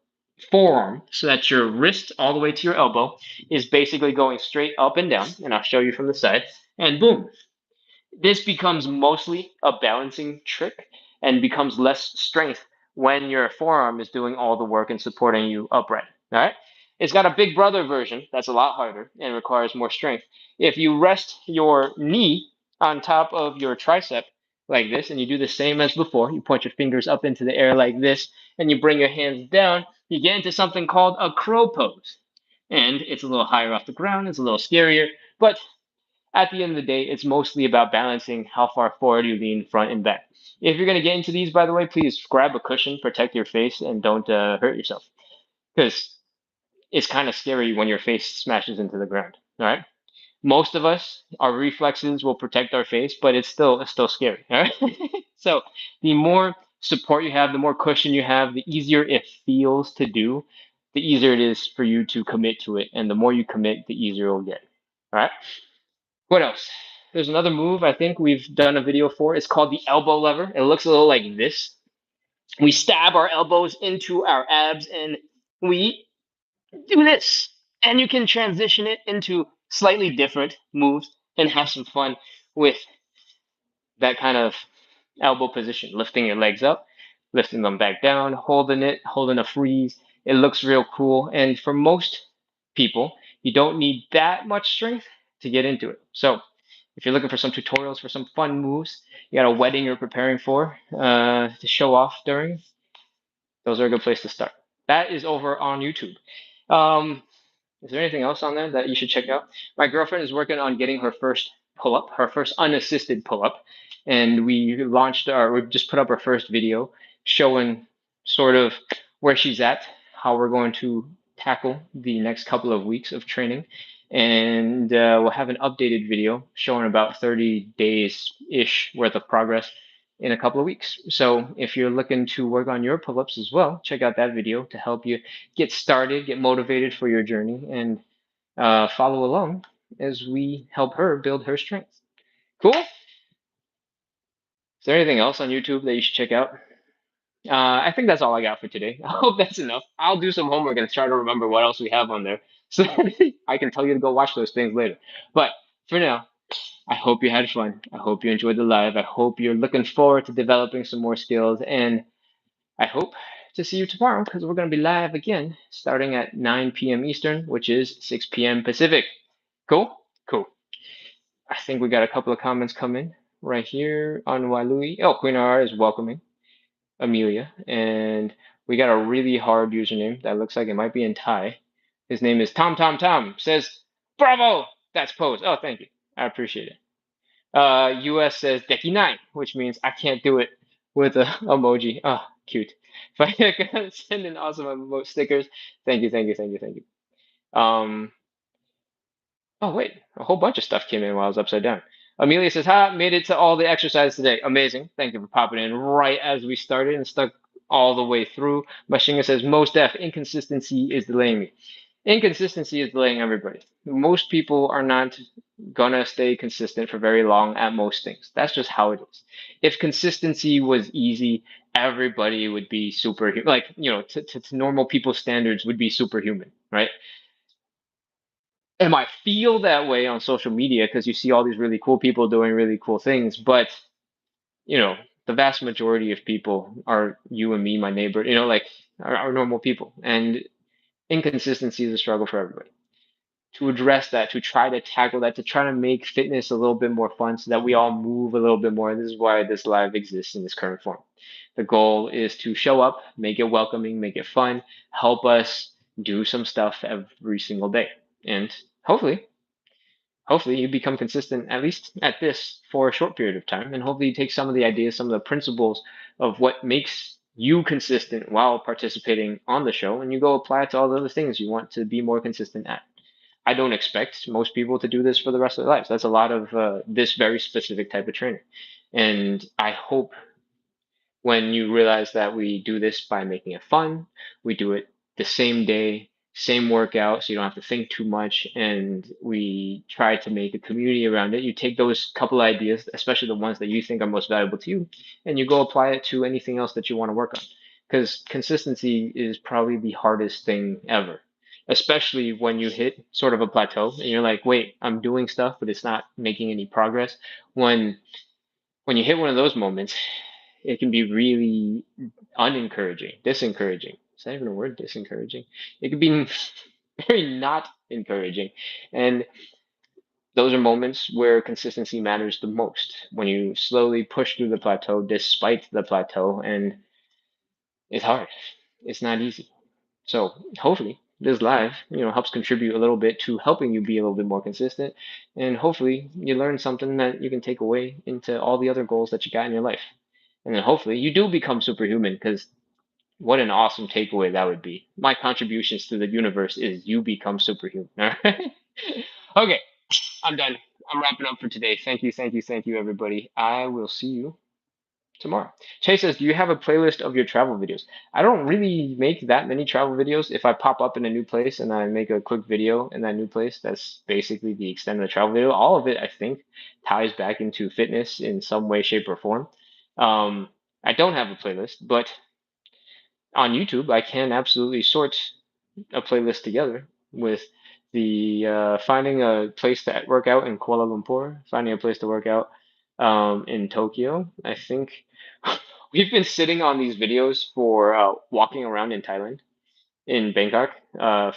forearm so that your wrist all the way to your elbow is basically going straight up and down. And I'll show you from the side. And boom, this becomes mostly a balancing trick and becomes less strength when your forearm is doing all the work and supporting you upright. All right. It's got a big brother version that's a lot harder and requires more strength. If you rest your knee on top of your tricep like this, and you do the same as before, you point your fingers up into the air like this, and you bring your hands down, you get into something called a crow pose. And it's a little higher off the ground, it's a little scarier, but at the end of the day, it's mostly about balancing how far forward you lean front and back. If you're going to get into these, by the way, please grab a cushion, protect your face, and don't hurt yourself. Because it's kind of scary when your face smashes into the ground. All right. Most of us, our reflexes will protect our face, but it's still scary. All right. So the more support you have, the more cushion you have, the easier it feels to do, the easier it is for you to commit to it. And the more you commit, the easier it'll get. All right. What else? There's another move I think we've done a video for. It's called the elbow lever. It looks a little like this. We stab our elbows into our abs and we do this. And you can transition it into slightly different moves and have some fun with that kind of elbow position, lifting your legs up, lifting them back down, holding it, holding a freeze. It looks real cool. And for most people, you don't need that much strength to get into it. So if you're looking for some tutorials for some fun moves, you got a wedding you're preparing for to show off during, those are a good place to start. That is over on YouTube. Is there anything else on there that you should check out? My girlfriend is working on getting her first pull up, her first unassisted pull up, and we just put up our first video showing sort of where she's at, how we're going to tackle the next couple of weeks of training, and we'll have an updated video showing about 30 days ish worth of progress in a couple of weeks. So if you're looking to work on your pull-ups as well, check out that video to help you get started, get motivated for your journey, and follow along as we help her build her strength. Cool? Is there anything else on YouTube that you should check out? I think that's all I got for today. I hope that's enough. I'll do some homework and try to remember what else we have on there so I can tell you to go watch those things later. But for now, I hope you had fun. I hope you enjoyed the live. I hope you're looking forward to developing some more skills. And I hope to see you tomorrow because we're going to be live again starting at 9 p.m. Eastern, which is 6 p.m. Pacific. Cool? Cool. I think we got a couple of comments coming right here on Walui. Oh, Queen R is welcoming Amelia. And we got a really hard username that looks like it might be in Thai. His name is Tom Tom Tom. Says, bravo! That's pose. Oh, thank you. I appreciate it. US says Dekinai, which means I can't do it with a emoji. Oh, cute. If I can send in awesome emote stickers, thank you, thank you, thank you, thank you. Oh wait, a whole bunch of stuff came in while I was upside down. Amelia says, "Ha, made it to all the exercise today. Amazing. Thank you for popping in right as we started and stuck all the way through." Mashinga says, "Most F inconsistency is delaying me." Inconsistency is delaying everybody. Most people are not gonna stay consistent for very long at most things. That's just how it is. If consistency was easy, everybody would be superhuman. Like, to normal people's standards would be superhuman, right? It might feel that way on social media because you see all these really cool people doing really cool things, but you know, the vast majority of people are you and me, my neighbor, like are normal people. And inconsistency is a struggle for everybody. To address that, to try to tackle that, to try to make fitness a little bit more fun so that we all move a little bit more. This is why this live exists in this current form. The goal is to show up, make it welcoming, make it fun, help us do some stuff every single day. And hopefully, hopefully you become consistent at least at this for a short period of time. And hopefully you take some of the ideas, some of the principles of what makes you consistent while participating on the show, and you go apply it to all the other things you want to be more consistent at. I don't expect most people to do this for the rest of their lives. That's a lot of this very specific type of training. And I hope when you realize that we do this by making it fun, we do it the same day, same workout, so you don't have to think too much, and we try to make a community around it. You take those couple ideas, especially the ones that you think are most valuable to you, and you go apply it to anything else that you want to work on. Because consistency is probably the hardest thing ever, especially when you hit sort of a plateau and you're like, wait, I'm doing stuff, but it's not making any progress. When when you hit one of those moments, it can be really unencouraging, disencouraging. Is that even a word? Disencouraging. It could be very not encouraging. And those are moments where consistency matters the most. When you slowly push through the plateau despite the plateau, and it's hard. It's not easy. So hopefully this live, helps contribute a little bit to helping you be a little bit more consistent. And hopefully you learn something that you can take away into all the other goals that you got in your life. And then hopefully you do become superhuman, because what an awesome takeaway that would be. My contributions to the universe is you become superhuman. All right. Okay, I'm done. I'm wrapping up for today. Thank you, everybody. I will see you tomorrow. Chase says, do you have a playlist of your travel videos? I don't really make that many travel videos. If I pop up in a new place and I make a quick video in that new place, that's basically the extent of the travel video. All of it, I think, ties back into fitness in some way, shape, or form. Um, I don't have a playlist, but on YouTube, I can absolutely sort a playlist together with the finding a place to work out in Kuala Lumpur, finding a place to work out in Tokyo. I think we've been sitting on these videos for walking around in Thailand, in Bangkok,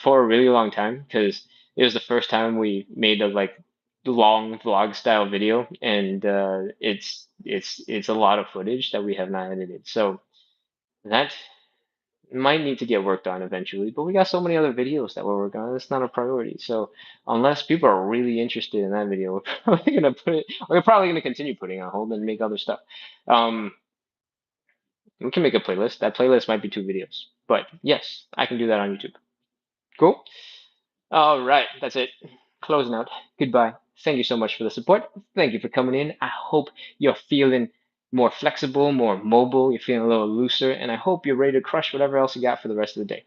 for a really long time, because it was the first time we made a long vlog style video, and it's a lot of footage that we have not edited. So that might need to get worked on eventually, but we got so many other videos that we're working on. It's not a priority. So unless people are really interested in that video, we're probably gonna continue putting it on hold and make other stuff. Um, we can make a playlist. That playlist might be 2 videos, but yes, I can do that on YouTube. Cool. All right, that's it. Closing out. Goodbye. Thank you so much for the support. Thank you for coming in. I hope you're feeling more flexible, more mobile. You're feeling a little looser, and I hope you're ready to crush whatever else you got for the rest of the day.